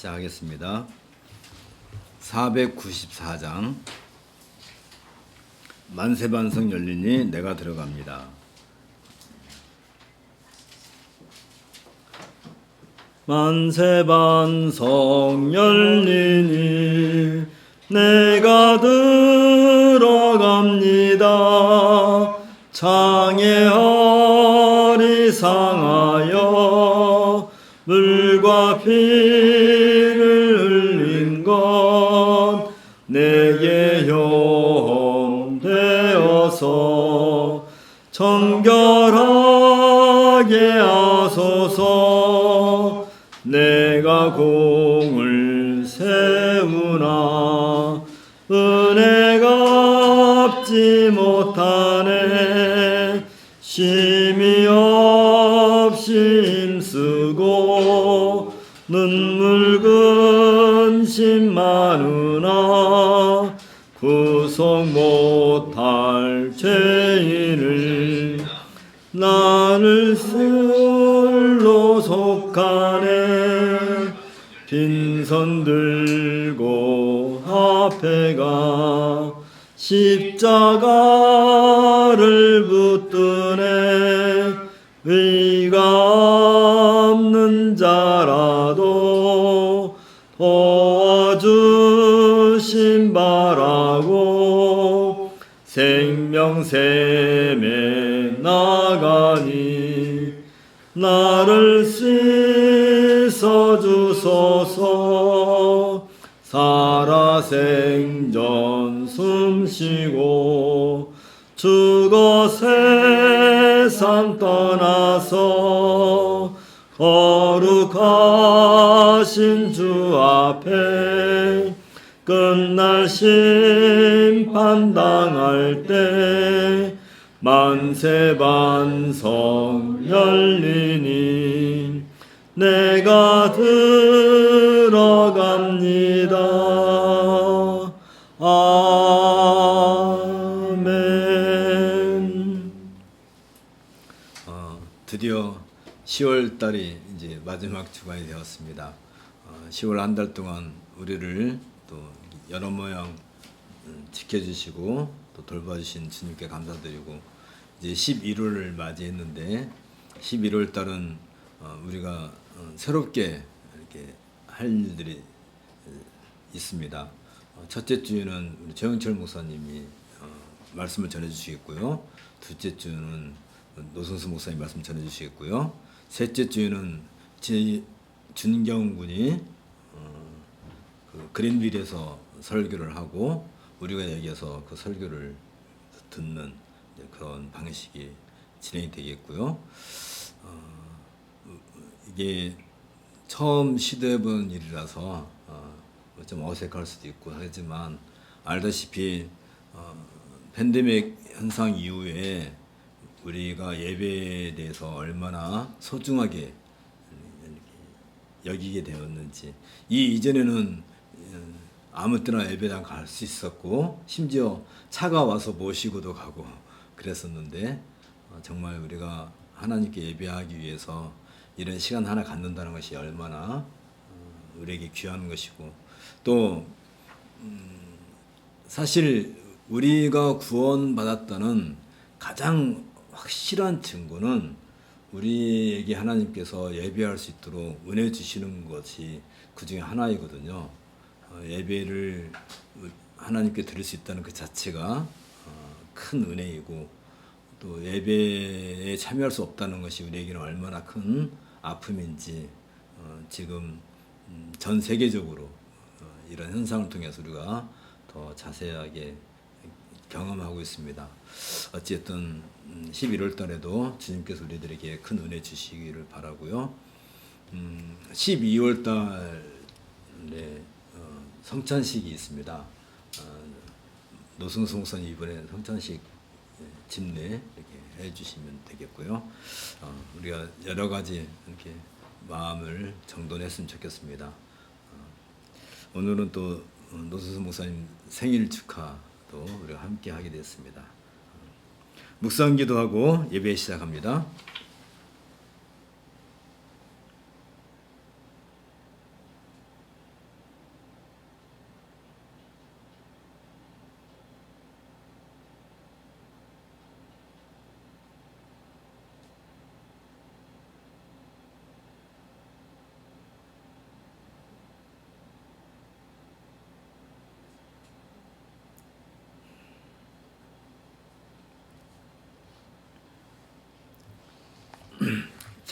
시작하겠습니다. 494장 만세반성 열리니 내가 들어갑니다. 만세반성 열리니 내가 들어갑니다. 창에 어리상하여 물과 피를 흘린 것 내게 혐되어서 정결하게 하소서. 내가 공을 세우나 은혜가 갚지 못하네. 심히 없이 힘쓰고 눈물 근심 많으나 구속 못할 죄인을 나를 술로 속하네. 빈손 들고 앞에 가 십자가를 붙드네. 의가 없는 자라도 도와주심 바라고 생명샘에 나가니 나를 씻어주소서. 살아생전 숨쉬고 죽어 세상 떠나서 거룩하신 주 앞에 끝날 심판당할 때 만세반성 열리니 내가 들어갑니다. 아멘. 드디어 10월 달이 이제 마지막 주간이 되었습니다. 10월 한 달 동안 우리를 또 여러 모양 지켜주시고 또 돌봐주신 주님께 감사드리고 이제 11월을 맞이했는데 11월 달은 우리가 새롭게 이렇게 할 일들이 있습니다. 첫째 주에는 우리 최영철 목사님이 말씀을 전해주시겠고요. 둘째 주는 노승수 목사님 말씀 전해주시겠고요. 셋째 주에는 준경 군이 그 그린빌에서 설교를 하고 우리가 여기에서 그 설교를 듣는 그런 방식이 진행이 되겠고요. 이게 처음 시도해본 일이라서 좀 어색할 수도 있고 하지만 알다시피 팬데믹 현상 이후에 우리가 예배에 대해서 얼마나 소중하게 여기게 되었는지, 이 이전에는 아무 때나 예배당 갈 수 있었고 심지어 차가 와서 모시고도 가고 그랬었는데 정말 우리가 하나님께 예배하기 위해서 이런 시간 하나 갖는다는 것이 얼마나 우리에게 귀한 것이고, 또 사실 우리가 구원받았다는 가장 확실한 증거는 우리에게 하나님께서 예배할 수 있도록 은혜 주시는 것이 그 중에 하나이거든요. 예배를 하나님께 드릴 수 있다는 그 자체가 큰 은혜이고, 또 예배에 참여할 수 없다는 것이 우리에게는 얼마나 큰 아픔인지 지금 전 세계적으로 이런 현상을 통해서 우리가 더 자세하게 경험하고 있습니다. 어쨌든 11월 달에도 주님께서 우리들에게 큰 은혜 주시기를 바라고요. 12월 달에 성찬식이 있습니다. 노승수 목사님 이번에 성찬식 집례 이렇게 해주시면 되겠고요. 우리가 여러 가지 이렇게 마음을 정돈했으면 좋겠습니다. 오늘은 또 노승수 목사님 생일 축하도 우리가 함께 하게 됐습니다. 묵상기도하고 예배 시작합니다.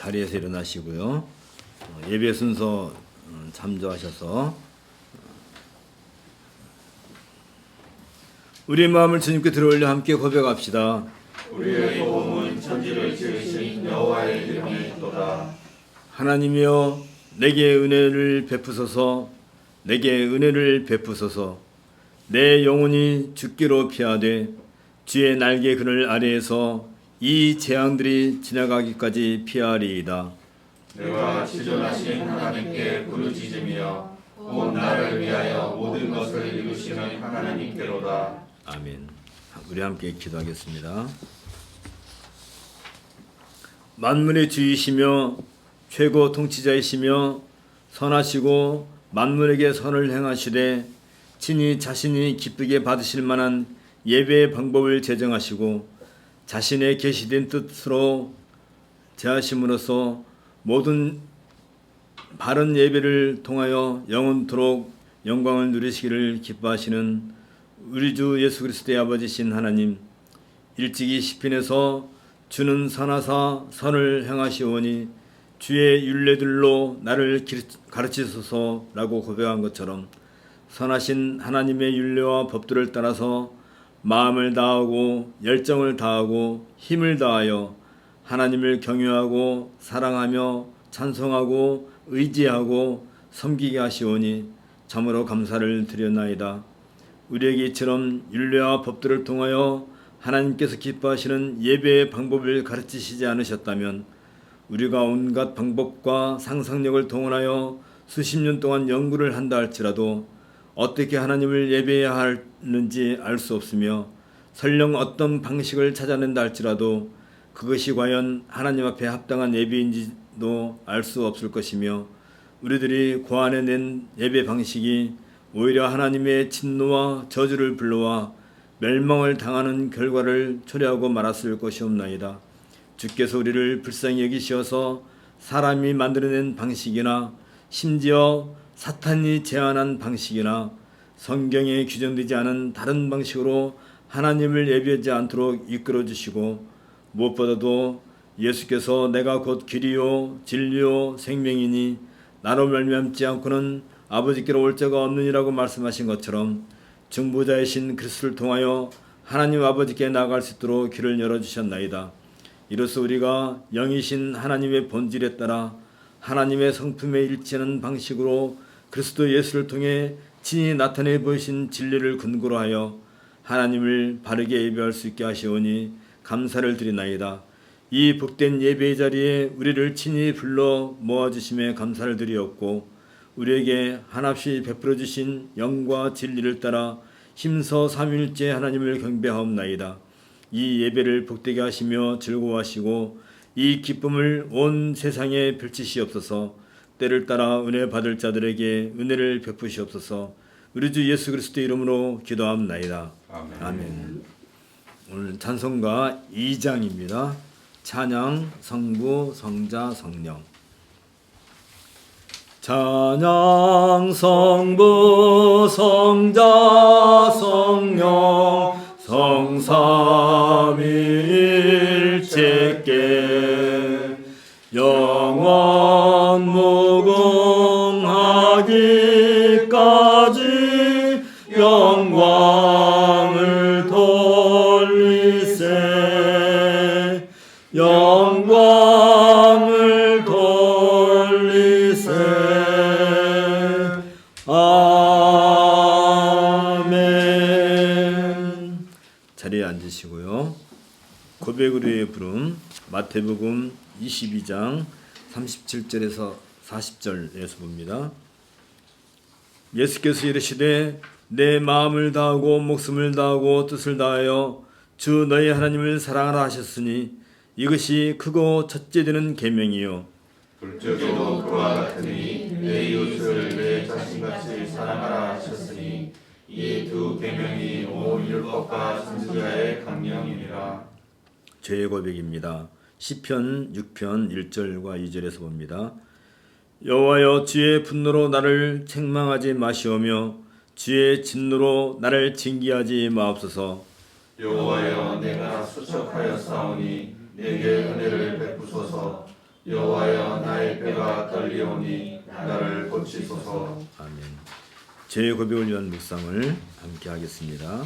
자리에서 일어나시고요. 예배 순서 참조하셔서 우리의 마음을 주님께 들어올려 함께 고백합시다. 우리의 도움은 천지를 지으신 여호와의 이름이 있도다. 하나님이여 내게 은혜를 베푸소서. 내게 은혜를 베푸소서. 내 영혼이 죽기로 피하되 주의 날개 그늘 아래에서 이 재앙들이 지나가기까지 피하리이다. 내가 지존하신 하나님께 부르짖으며 온 나를 위하여 모든 것을 이루시는 하나님께로다. 아멘. 우리 함께 기도하겠습니다. 만물의 주이시며 최고 통치자이시며 선하시고 만물에게 선을 행하시되 친히 자신이 기쁘게 받으실 만한 예배의 방법을 제정하시고 자신의 계시된 뜻으로 제하심으로써 모든 바른 예배를 통하여 영원토록 영광을 누리시기를 기뻐하시는 우리 주 예수 그리스도의 아버지신 하나님, 일찍이 시편에서 주는 선하사 선을 행하시오니 주의 율례들로 나를 가르치소서라고 고백한 것처럼 선하신 하나님의 율례와 법들을 따라서 마음을 다하고 열정을 다하고 힘을 다하여 하나님을 경외하고 사랑하며 찬송하고 의지하고 섬기게 하시오니 참으로 감사를 드렸나이다. 우리에게 이처럼 율례와 법들을 통하여 하나님께서 기뻐하시는 예배의 방법을 가르치시지 않으셨다면 우리가 온갖 방법과 상상력을 동원하여 수십 년 동안 연구를 한다 할지라도 어떻게 하나님을 예배해야 하는지 알 수 없으며 설령 어떤 방식을 찾아낸다 할지라도 그것이 과연 하나님 앞에 합당한 예배인지도 알 수 없을 것이며 우리들이 고안해낸 예배 방식이 오히려 하나님의 진노와 저주를 불러와 멸망을 당하는 결과를 초래하고 말았을 것이옵나이다. 주께서 우리를 불쌍히 여기시어서 사람이 만들어낸 방식이나 심지어 사탄이 제안한 방식이나 성경에 규정되지 않은 다른 방식으로 하나님을 예배하지 않도록 이끌어 주시고 무엇보다도 예수께서 내가 곧 길이요 진리요 생명이니 나로 말미암지 않고는 아버지께로 올 자가 없느니라고 말씀하신 것처럼 중보자이신 그리스도를 통하여 하나님 아버지께 나아갈 수 있도록 길을 열어주셨나이다. 이로써 우리가 영이신 하나님의 본질에 따라 하나님의 성품에 일치하는 방식으로 그리스도 예수를 통해 친히 나타내 보이신 진리를 근거로 하여 하나님을 바르게 예배할 수 있게 하시오니 감사를 드리나이다. 이 복된 예배의 자리에 우리를 친히 불러 모아주심에 감사를 드리옵고 우리에게 한없이 베풀어 주신 영과 진리를 따라 힘써 삼위일체 하나님을 경배하옵나이다. 이 예배를 복되게 하시며 즐거워하시고 이 기쁨을 온 세상에 펼치시옵소서. 때를 따라 은혜 받을 자들에게 은혜를 베푸시옵소서. 우리 주 예수 그리스도의 이름으로 기도합나이다. 아멘. 아멘. 오늘 찬송가 2장입니다. 찬양, 성부, 성자, 성령. 찬양, 성부, 성자, 성령, 성삼위일체께 영원 무궁하기까지 영광을 돌리세. 영광을 돌리세. 아멘. 자리에 앉으시고요. 고백으로 의 부름 마태복음 22장 37절에서 40절에서 봅니다. 예수께서 이르시되 내 마음을 다하고 목숨을 다하고 뜻을 다하여 주 너희 하나님을 사랑하라 하셨으니 이것이 크고 첫째 되는 계명이요 둘째도 그와 같으니 내 이웃을 내 자신같이 사랑하라 하셨으니 이 두 계명이 온 율법과 선지자의 강령이니라. 죄의 고백입니다. 시편 6편 1절과 2절에서 봅니다. 여호와여 주의 분노로 나를 책망하지 마시오며 주의 진노로 나를 징계하지 마옵소서. 여호와여 내가 수척하여 싸우니 내게 은혜를 베푸소서. 여호와여 나의 뼈가 떨리오니 나를 고치소서. 아멘. 죄의 고백을 위한 묵상을 함께 하겠습니다.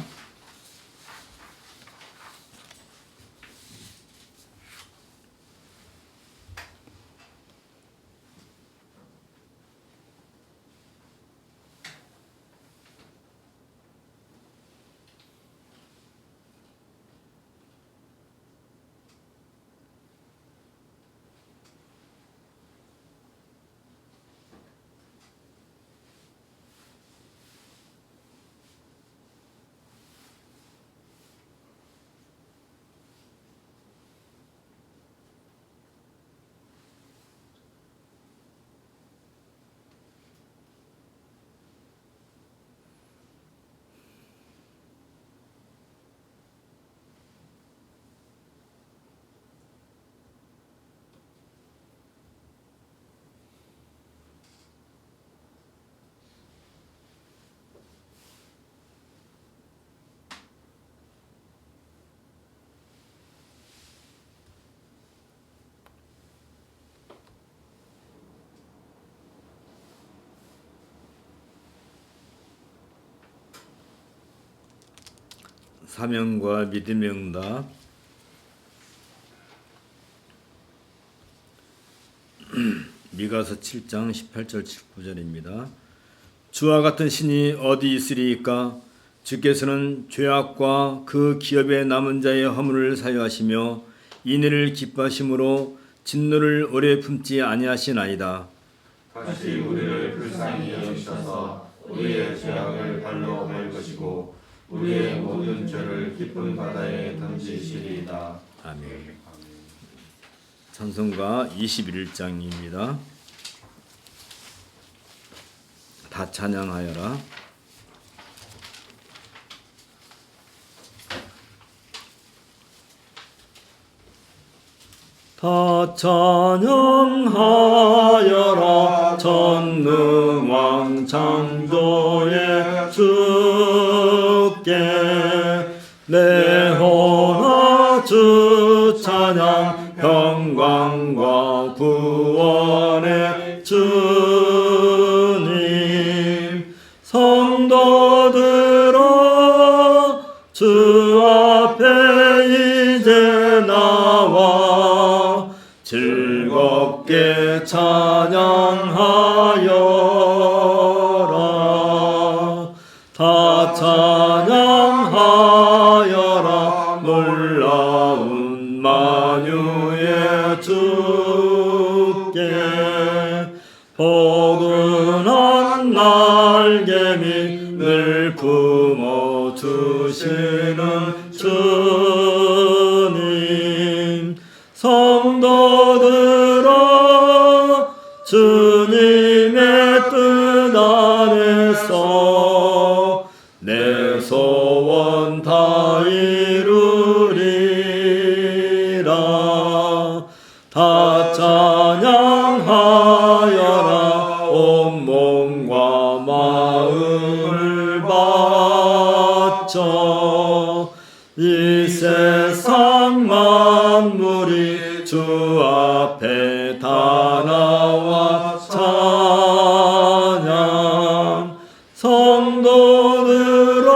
사명과 믿음의 응답. 미가서 7장 18절 19절입니다. 주와 같은 신이 어디 있으리이까? 주께서는 죄악과 그 기업에 남은 자의 허물을 사유하시며 인애를 기뻐하심으로 진노를 오래 품지 아니하시나이다. 다시 우리를 불쌍히 여기셔서 우리의 죄악을 발로 할 것이고 우리의 모든 죄를 깊은 바다에 던지시리이다. 아멘. 찬송가 21장입니다. 다 찬양하여라. 다 찬양하여라. 전능왕 창조의 주께 내 혼아 주 찬양 평강과 구원의 주님 성도들아 주 앞에 이제 나와 즐겁게 찬양하여라. 다 찬양하여라. 놀라운 만유의 주께 포근한 날개미 늘 품어주시는 주님 성도들아 주님의 뜻 안에서 내 소원 다 이루리라. 다 찬양하여라. 온 몸과 마음을 바쳐 이 세상 만물이 주 앞에 다 나와 찬양 성도들아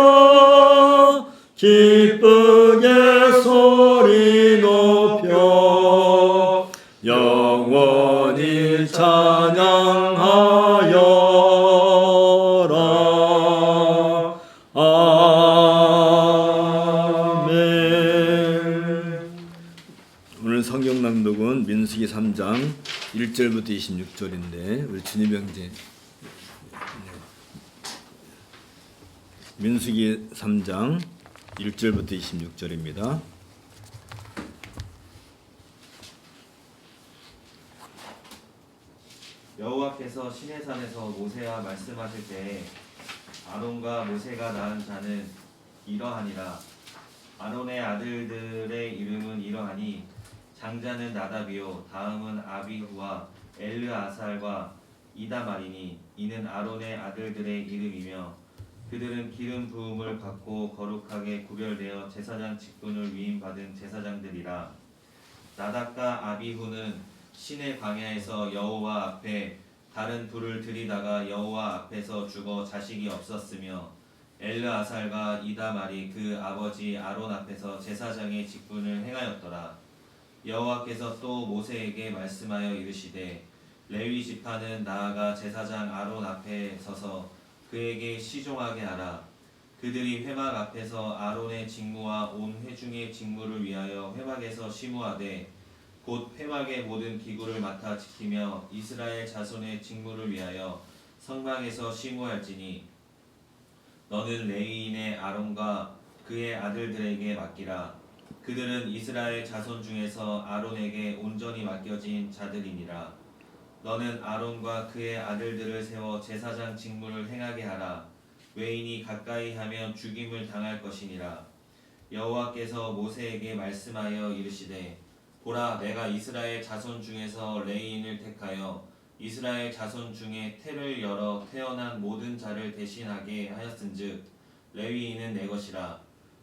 기쁘게 소리 높여 영원히 찬양하여라. 아멘. 오늘 성경 낭독은 민수기 3장 1절부터 26절인데 우리 주님 형제 민수기 3장 1절부터 26절입니다. 여호와께서 시내산에서 모세와 말씀하실 때에 아론과 모세가 낳은 자는 이러하니라. 아론의 아들들의 이름은 이러하니 장자는 나답이요 다음은 아비후와 엘르아살과 이다말이니 이는 아론의 아들들의 이름이며 그들은 기름 부음을 받고 거룩하게 구별되어 제사장 직분을 위임받은 제사장들이라. 나답과 아비후는 시내 광야에서 여호와 앞에 다른 불을 들이다가 여호와 앞에서 죽어 자식이 없었으며 엘르아살과 이다말이 그 아버지 아론 앞에서 제사장의 직분을 행하였더라. 여호와께서 또 모세에게 말씀하여 이르시되 레위 지파는 나아가 제사장 아론 앞에 서서 그에게 시종하게 하라. 그들이 회막 앞에서 아론의 직무와 온 회중의 직무를 위하여 회막에서 시무하되 곧 회막의 모든 기구를 맡아 지키며 이스라엘 자손의 직무를 위하여 성막에서 시무할지니 너는 레위인의 아론과 그의 아들들에게 맡기라. 그들은 이스라엘 자손 중에서 아론에게 온전히 맡겨진 자들이니라. 너는 아론과 그의 아들들을 세워 제사장 직무를 행하게 하라. 외인이 가까이 하면 죽임을 당할 것이니라. 여호와께서 모세에게 말씀하여 이르시되 보라, 내가 이스라엘 자손 중에서 레위인을 택하여 이스라엘 자손 중에 태를 열어 태어난 모든 자를 대신하게 하였은즉 레위인은 내 것이라.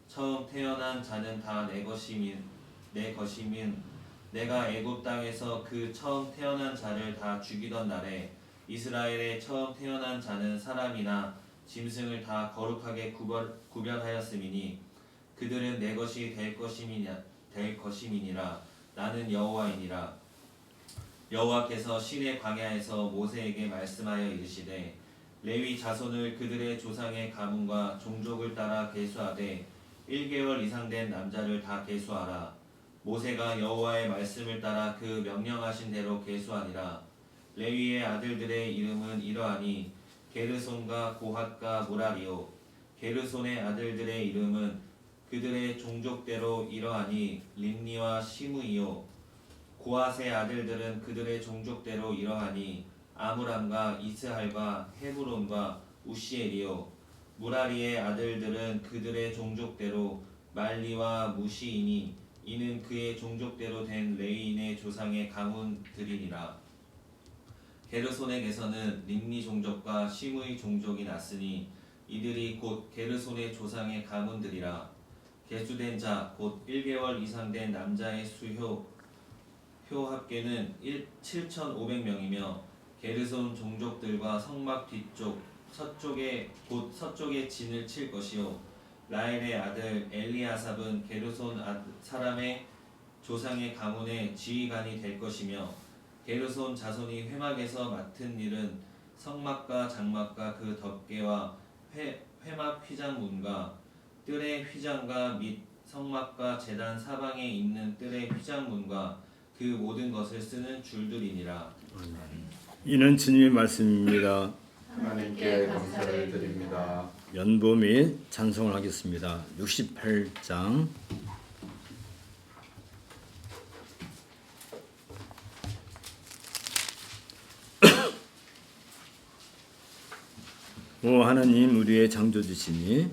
처음 태어난 자는 다 내 것이민 내가 애굽 땅에서 그 처음 태어난 자를 다 죽이던 날에 이스라엘의 처음 태어난 자는 사람이나 짐승을 다 거룩하게 구별하였음이니 그들은 내 것이 될 것임이니라. 나는 여호와이니라. 여호와께서 시내 광야에서 모세에게 말씀하여 이르시되 레위 자손을 그들의 조상의 가문과 종족을 따라 계수하되 1개월 이상 된 남자를 다 계수하라. 모세가 여호와의 말씀을 따라 그 명령하신 대로 계수하니라. 레위의 아들들의 이름은 이러하니 게르손과 고핫과 무라리요. 게르손의 아들들의 이름은 그들의 종족대로 이러하니 림니와 시므이요. 고핫의 아들들은 그들의 종족대로 이러하니 아므람과 이스할과 헤브론과 우시엘이요. 무라리의 아들들은 그들의 종족대로 말리와 무시이니 이는 그의 종족대로 된 레위인의 조상의 가문들이니라. 게르손에게서는 림니 종족과 시므이 종족이 났으니 이들이 곧 게르손의 조상의 가문들이라. 계수된 자 곧 1개월 이상 된 남자의 수효 합계는 7,500명이며 게르손 종족들과 성막 뒤쪽 서쪽에 곧 서쪽에 진을 칠 것이요. 라헬의 아들 엘리아삽은 게르손 사람의 조상의 가문의 지휘관이 될 것이며 게르손 자손이 회막에서 맡은 일은 성막과 장막과 그 덮개와 회막 휘장문과 뜰의 휘장과 및 성막과 제단 사방에 있는 뜰의 휘장문과 그 모든 것을 쓰는 줄들이니라. 이는 주님의 말씀입니다. 하나님께 감사를 드립니다. 연보 및 찬송을 하겠습니다. 68장 오 하나님 우리의 창조주시니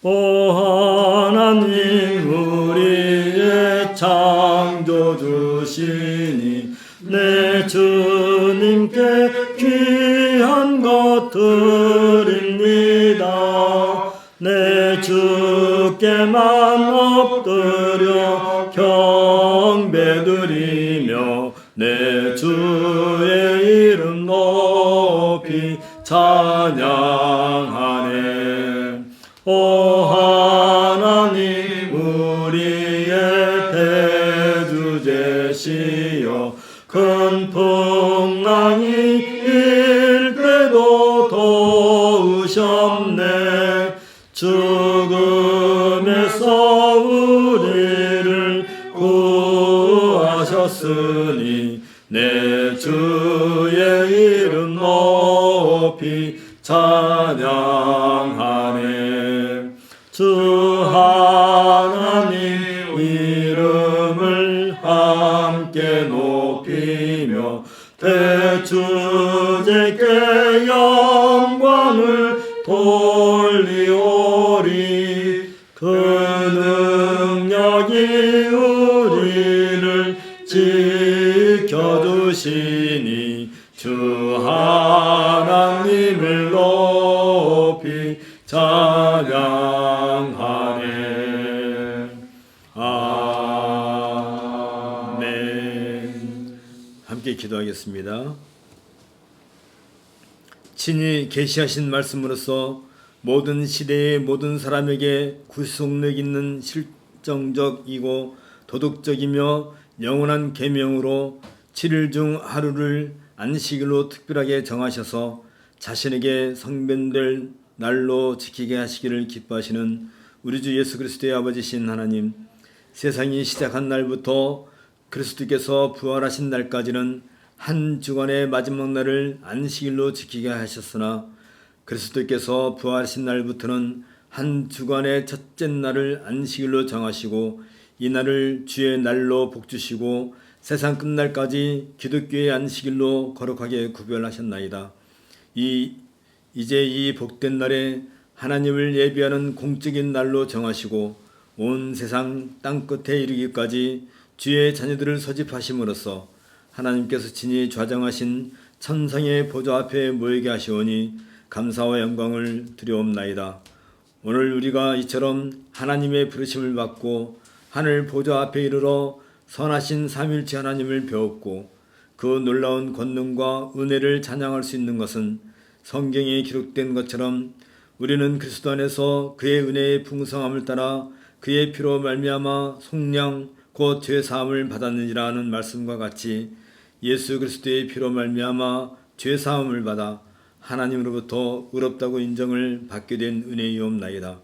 오 하나님 우리의 창조주시니 내 주님께 귀한 것 드립니다. 내 주께만 엎드려 경배드리며 내 주의 이름 높이 찬양하네. 오 하나님 우리의 대주제시여 큰 풍랑이 일 때도 도우셨네. 죽음에서 우리를 구하셨으니 내 주의 이름 높이 찬양하네. 주 하나님 이름을 함께 높이며 대주제께 영광을 돌리오리. 그 능력이 우리를 지켜주시니 주 하나님을 높이 찬양하네. 아멘. 함께 기도하겠습니다. 친히 계시하신 말씀으로써 모든 시대의 모든 사람에게 구속력 있는 실정적이고 도덕적이며 영원한 계명으로 7일 중 하루를 안식일로 특별하게 정하셔서 자신에게 성변될 날로 지키게 하시기를 기뻐하시는 우리 주 예수 그리스도의 아버지신 하나님, 세상이 시작한 날부터 그리스도께서 부활하신 날까지는 한 주간의 마지막 날을 안식일로 지키게 하셨으나 그리스도께서 부활하신 날부터는 한 주간의 첫째 날을 안식일로 정하시고 이 날을 주의 날로 복주시고 세상 끝날까지 기독교의 안식일로 거룩하게 구별하셨나이다. 이제 이 복된 날에 하나님을 예배하는 공적인 날로 정하시고 온 세상 땅끝에 이르기까지 주의 자녀들을 소집하심으로써 하나님께서 친히 좌정하신 천상의 보좌 앞에 모이게 하시오니 감사와 영광을 드려옵나이다. 오늘 우리가 이처럼 하나님의 부르심을 받고 하늘 보좌 앞에 이르러 선하신 삼위일체 하나님을 배웠고 그 놀라운 권능과 은혜를 찬양할 수 있는 것은 성경에 기록된 것처럼 우리는 그리스도 안에서 그의 은혜의 풍성함을 따라 그의 피로 말미암아 속량 곧 죄 사함을 받았느니라 하는 말씀과 같이 예수 그리스도의 피로 말미암아 죄 사함을 받아 하나님으로부터 의롭다고 인정을 받게 된 은혜이옵나이다.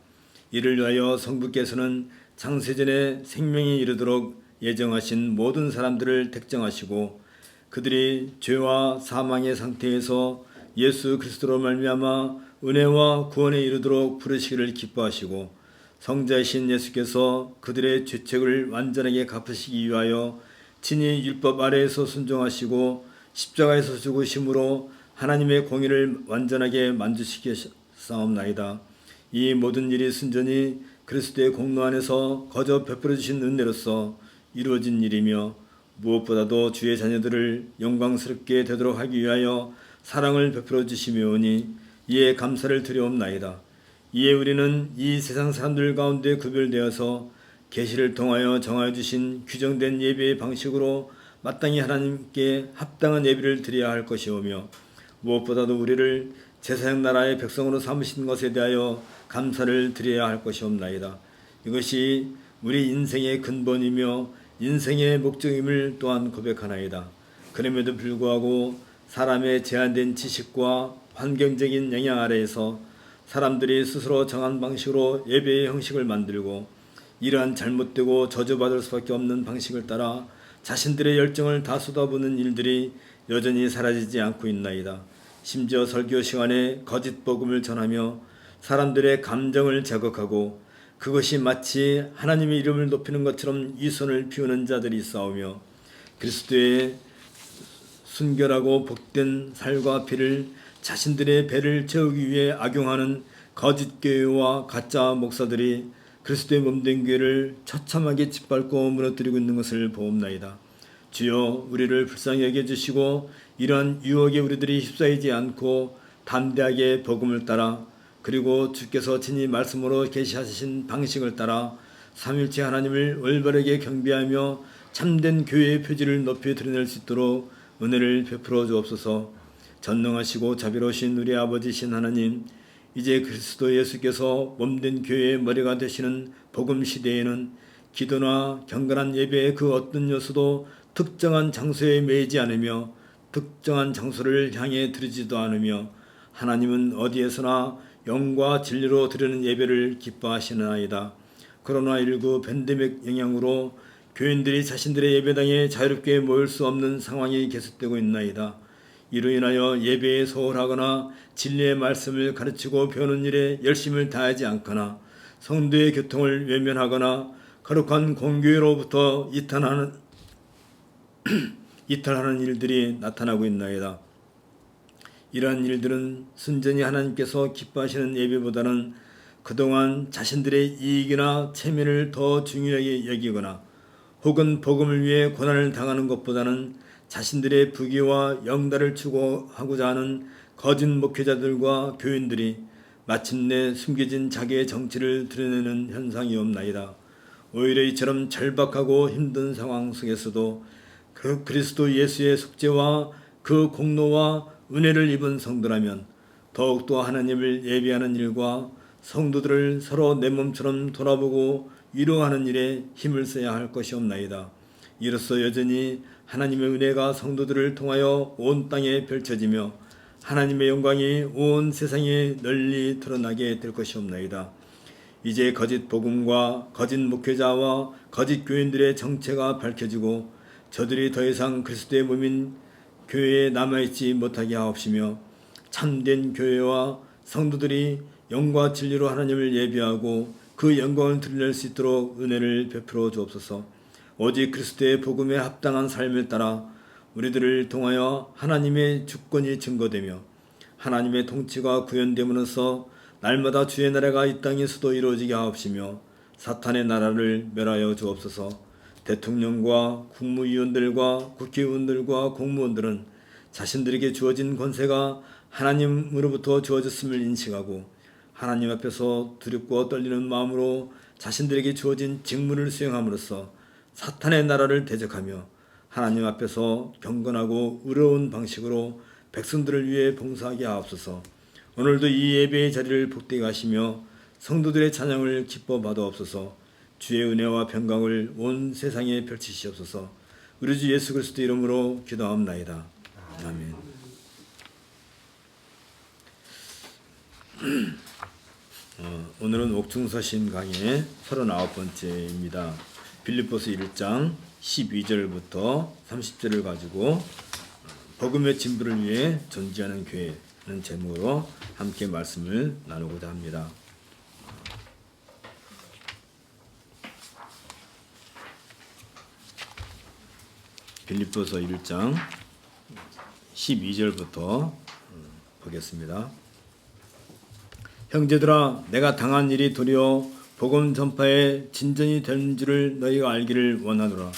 이를 위하여 성부께서는 창세전에 생명에 이르도록 예정하신 모든 사람들을 택정하시고 그들이 죄와 사망의 상태에서 예수 그리스도로 말미암아 은혜와 구원에 이르도록 부르시기를 기뻐하시고 성자이신 예수께서 그들의 죄책을 완전하게 갚으시기 위하여 친히 율법 아래에서 순종하시고 십자가에서 죽으심으로 하나님의 공의를 완전하게 만주시겠사옵나이다. 이 모든 일이 순전히 그리스도의 공로 안에서 거저 베풀어 주신 은혜로서 이루어진 일이며 무엇보다도 주의 자녀들을 영광스럽게 되도록 하기 위하여 사랑을 베풀어 주시며오니 이에 감사를 드려옵나이다. 이에 우리는 이 세상 사람들 가운데 구별되어서 계시를 통하여 정하여 주신 규정된 예배의 방식으로 마땅히 하나님께 합당한 예배를 드려야 할 것이오며 무엇보다도 우리를 제사장 나라의 백성으로 삼으신 것에 대하여 감사를 드려야 할 것이옵나이다. 이것이 우리 인생의 근본이며 인생의 목적임을 또한 고백하나이다. 그럼에도 불구하고 사람의 제한된 지식과 환경적인 영향 아래에서 사람들이 스스로 정한 방식으로 예배의 형식을 만들고 이러한 잘못되고 저주받을 수밖에 없는 방식을 따라 자신들의 열정을 다 쏟아붓는 일들이 여전히 사라지지 않고 있나이다. 심지어 설교 시간에 거짓 복음을 전하며 사람들의 감정을 자극하고 그것이 마치 하나님의 이름을 높이는 것처럼 위선을 피우는 자들이 있사오며 그리스도의 순결하고 복된 살과 피를 자신들의 배를 채우기 위해 악용하는 거짓 교회와 가짜 목사들이 그리스도의 몸된 교회를 처참하게 짓밟고 무너뜨리고 있는 것을 보옵나이다. 주여 우리를 불쌍히 여겨주시고 이러한 유혹에 우리들이 휩싸이지 않고 담대하게 복음을 따라 그리고 주께서 친히 말씀으로 계시하신 방식을 따라 삼위일체 하나님을 올바르게 경배하며 참된 교회의 표지를 높이 드러낼 수 있도록 은혜를 베풀어 주옵소서. 전능하시고 자비로우신 우리 아버지신 하나님, 이제 그리스도 예수께서 몸된 교회의 머리가 되시는 복음 시대에는 기도나 경건한 예배의 그 어떤 요소도 특정한 장소에 매이지 않으며 특정한 장소를 향해 드리지도 않으며 하나님은 어디에서나 영과 진리로 드리는 예배를 기뻐하시나이다. 코로나19 팬데믹 영향으로 교인들이 자신들의 예배당에 자유롭게 모일 수 없는 상황이 계속되고 있나이다. 이로 인하여 예배에 소홀하거나 진리의 말씀을 가르치고 배우는 일에 열심을 다하지 않거나 성도의 교통을 외면하거나 거룩한 공교회로부터 이탈하는 일들이 나타나고 있나이다. 이러한 일들은 순전히 하나님께서 기뻐하시는 예배보다는 그동안 자신들의 이익이나 체면을 더 중요하게 여기거나 혹은 복음을 위해 고난을 당하는 것보다는 자신들의 부귀와 영달을 추구하고자 하는 거짓 목회자들과 교인들이 마침내 숨겨진 자기의 정치를 드러내는 현상이옵나이다. 오히려 이처럼 절박하고 힘든 상황 속에서도 그 그리스도 예수의 속죄와 그 공로와 은혜를 입은 성도라면 더욱더 하나님을 예비하는 일과 성도들을 서로 내 몸처럼 돌아보고 위로하는 일에 힘을 써야 할 것이 없나이다. 이로써 여전히 하나님의 은혜가 성도들을 통하여 온 땅에 펼쳐지며 하나님의 영광이 온 세상에 널리 드러나게 될 것이 없나이다. 이제 거짓 복음과 거짓 목회자와 거짓 교인들의 정체가 밝혀지고 저들이 더 이상 그리스도의 몸인 교회에 남아있지 못하게 하옵시며 참된 교회와 성도들이 영과 진리로 하나님을 예비하고 그 영광을 드러낼 수 있도록 은혜를 베풀어 주옵소서. 오직 그리스도의 복음에 합당한 삶을 따라 우리들을 통하여 하나님의 주권이 증거되며 하나님의 통치가 구현됨으로써 날마다 주의 나라가 이 땅에서도 이루어지게 하옵시며 사탄의 나라를 멸하여 주옵소서. 대통령과 국무위원들과 국회의원들과 공무원들은 자신들에게 주어진 권세가 하나님으로부터 주어졌음을 인식하고 하나님 앞에서 두렵고 떨리는 마음으로 자신들에게 주어진 직무를 수행함으로써 사탄의 나라를 대적하며 하나님 앞에서 경건하고 의로운 방식으로 백성들을 위해 봉사하게 하옵소서. 오늘도 이 예배의 자리를 복되게 하시며 성도들의 찬양을 기뻐 받아옵소서. 주의 은혜와 평강을 온 세상에 펼치시옵소서. 우리 주 예수 그리스도 이름으로 기도하옵나이다. 아멘. 오늘은 옥중서신 강의 39번째입니다. 빌립보서 1장 12절부터 30절을 가지고 복음의 진부를 위해 존재하는 교회는 제목으로 함께 말씀을 나누고자 합니다. 빌립보서 1장 12절부터 보겠습니다. 형제들아, 내가 당한 일이 도리어 복음 전파에 진전이 되는 줄을 너희가 알기를 원하노라.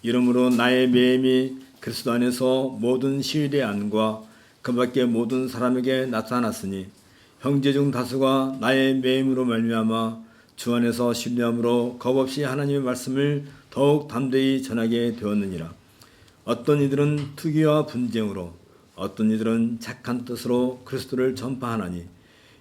이러므로 나의 매임이 그리스도 안에서 모든 시일의 안과 그 밖에 모든 사람에게 나타났으니 형제 중 다수가 나의 매임으로 말미암아 주 안에서 신뢰함으로 겁없이 하나님의 말씀을 더욱 담대히 전하게 되었느니라. 어떤 이들은 투기와 분쟁으로, 어떤 이들은 착한 뜻으로 그리스도를 전파하나니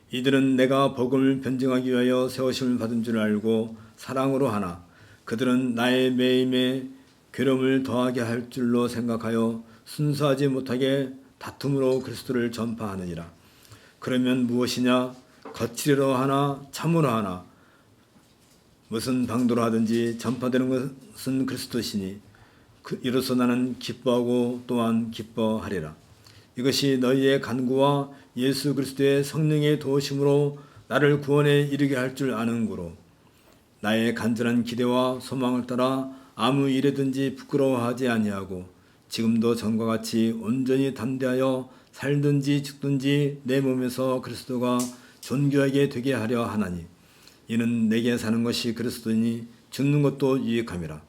이들은 내가 복음을 변증하기 위하여 세우심을 받은 줄 알고 사랑으로 하나 그들은 나의 매임에 괴로움을 더하게 할 줄로 생각하여 순수하지 못하게 다툼으로 그리스도를 전파하느니라. 그러면 무엇이냐? 거칠어로 하나 참으로 하나 무슨 방도로 하든지 전파되는 것은 그리스도시니 이로써 나는 기뻐하고 또한 기뻐하리라. 이것이 너희의 간구와 예수 그리스도의 성령의 도우심으로 나를 구원에 이르게 할 줄 아는 고로 나의 간절한 기대와 소망을 따라 아무 일에든지 부끄러워하지 아니하고 지금도 전과 같이 온전히 담대하여 살든지 죽든지 내 몸에서 그리스도가 존귀하게 되게 하려 하나니 이는 내게 사는 것이 그리스도니 죽는 것도 유익함이라.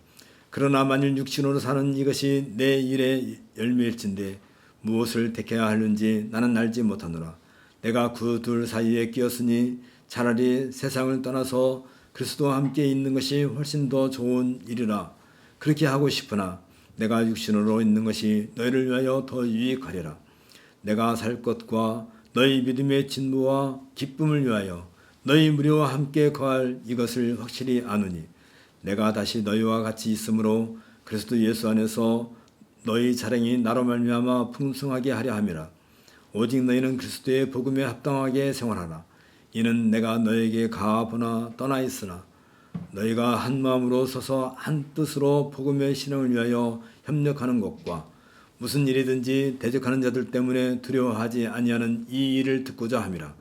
그러나 만일 육신으로 사는 이것이 내 일의 열매일진데 무엇을 택해야 하는지 나는 알지 못하노라. 내가 그 둘 사이에 끼었으니 차라리 세상을 떠나서 그리스도와 함께 있는 것이 훨씬 더 좋은 일이라. 그렇게 하고 싶으나 내가 육신으로 있는 것이 너희를 위하여 더 유익하리라. 내가 살 것과 너희 믿음의 진보와 기쁨을 위하여 너희 무리와 함께 거할 이것을 확실히 아노니 내가 다시 너희와 같이 있으므로 그리스도 예수 안에서 너희 자랑이 나로 말미암아 풍성하게 하려 함이라. 오직 너희는 그리스도의 복음에 합당하게 생활하라. 이는 내가 너희에게 가보나 떠나 있으나 너희가 한 마음으로 서서 한 뜻으로 복음의 신앙을 위하여 협력하는 것과 무슨 일이든지 대적하는 자들 때문에 두려워하지 아니하는 이 일을 듣고자 함이라.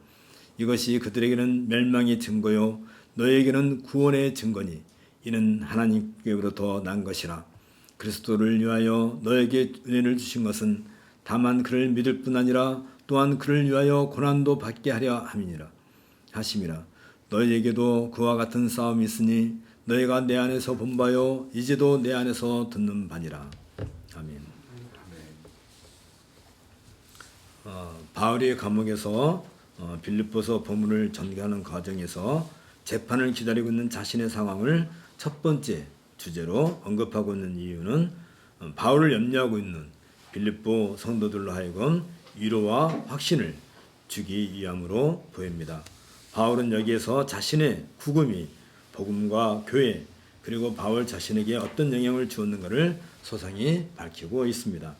이것이 그들에게는 멸망의 증거요 너희에게는 구원의 증거니 이는 하나님께로부터 난 것이라. 그리스도를 위하여 너에게 은혜를 주신 것은 다만 그를 믿을 뿐 아니라 또한 그를 위하여 고난도 받게 하려 함이니라 하심이라. 너희에게도 그와 같은 싸움이 있으니 너희가 내 안에서 본 바요 이제도 내 안에서 듣는 바니라. 아멘. 바울이 감옥에서 빌립보서 본문을 전개하는 과정에서 재판을 기다리고 있는 자신의 상황을 첫 번째 주제로 언급하고 있는 이유는 바울을 염려하고 있는 빌립보 성도들로 하여금 위로와 확신을 주기 위함으로 보입니다. 바울은 여기에서 자신의 구금이 복음과 교회 그리고 바울 자신에게 어떤 영향을 주었는가를 소상히 밝히고 있습니다.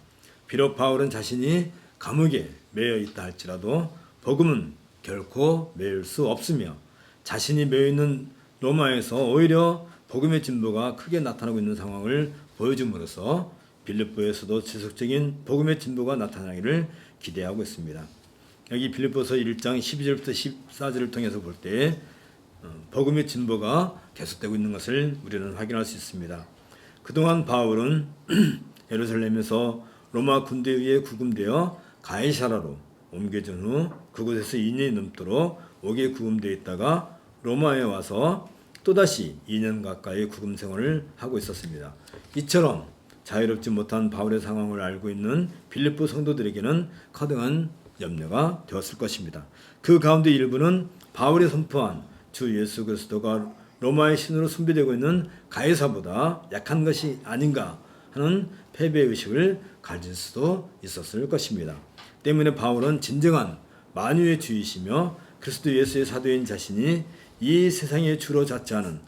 비록 바울은 자신이 감옥에 매여 있다 할지라도 복음은 결코 매일 수 없으며 자신이 매여 있는 로마에서 오히려 복음의 진보가 크게 나타나고 있는 상황을 보여줌으로써 빌립보에서도 지속적인 복음의 진보가 나타나기를 기대하고 있습니다. 여기 빌립보서 1장 12절부터 14절을 통해서 볼 때 복음의 진보가 계속되고 있는 것을 우리는 확인할 수 있습니다. 그동안 바울은 예루살렘에서 로마 군대에 의해 구금되어 가이사라로 옮겨진 후 그곳에서 2년이 넘도록 옥에 구금되어 있다가 로마에 와서 또다시 2년 가까이 구금 생활을 하고 있었습니다. 이처럼 자유롭지 못한 바울의 상황을 알고 있는 빌립보 성도들에게는 커다란 염려가 되었을 것입니다. 그 가운데 일부는 바울이 선포한 주 예수 그리스도가 로마의 신으로 숭배되고 있는 가이사보다 약한 것이 아닌가 하는 패배의식을 가질 수도 있었을 것입니다. 때문에 바울은 진정한 만유의 주이시며 그리스도 예수의 사도인 자신이 이 세상의 주로 자처하는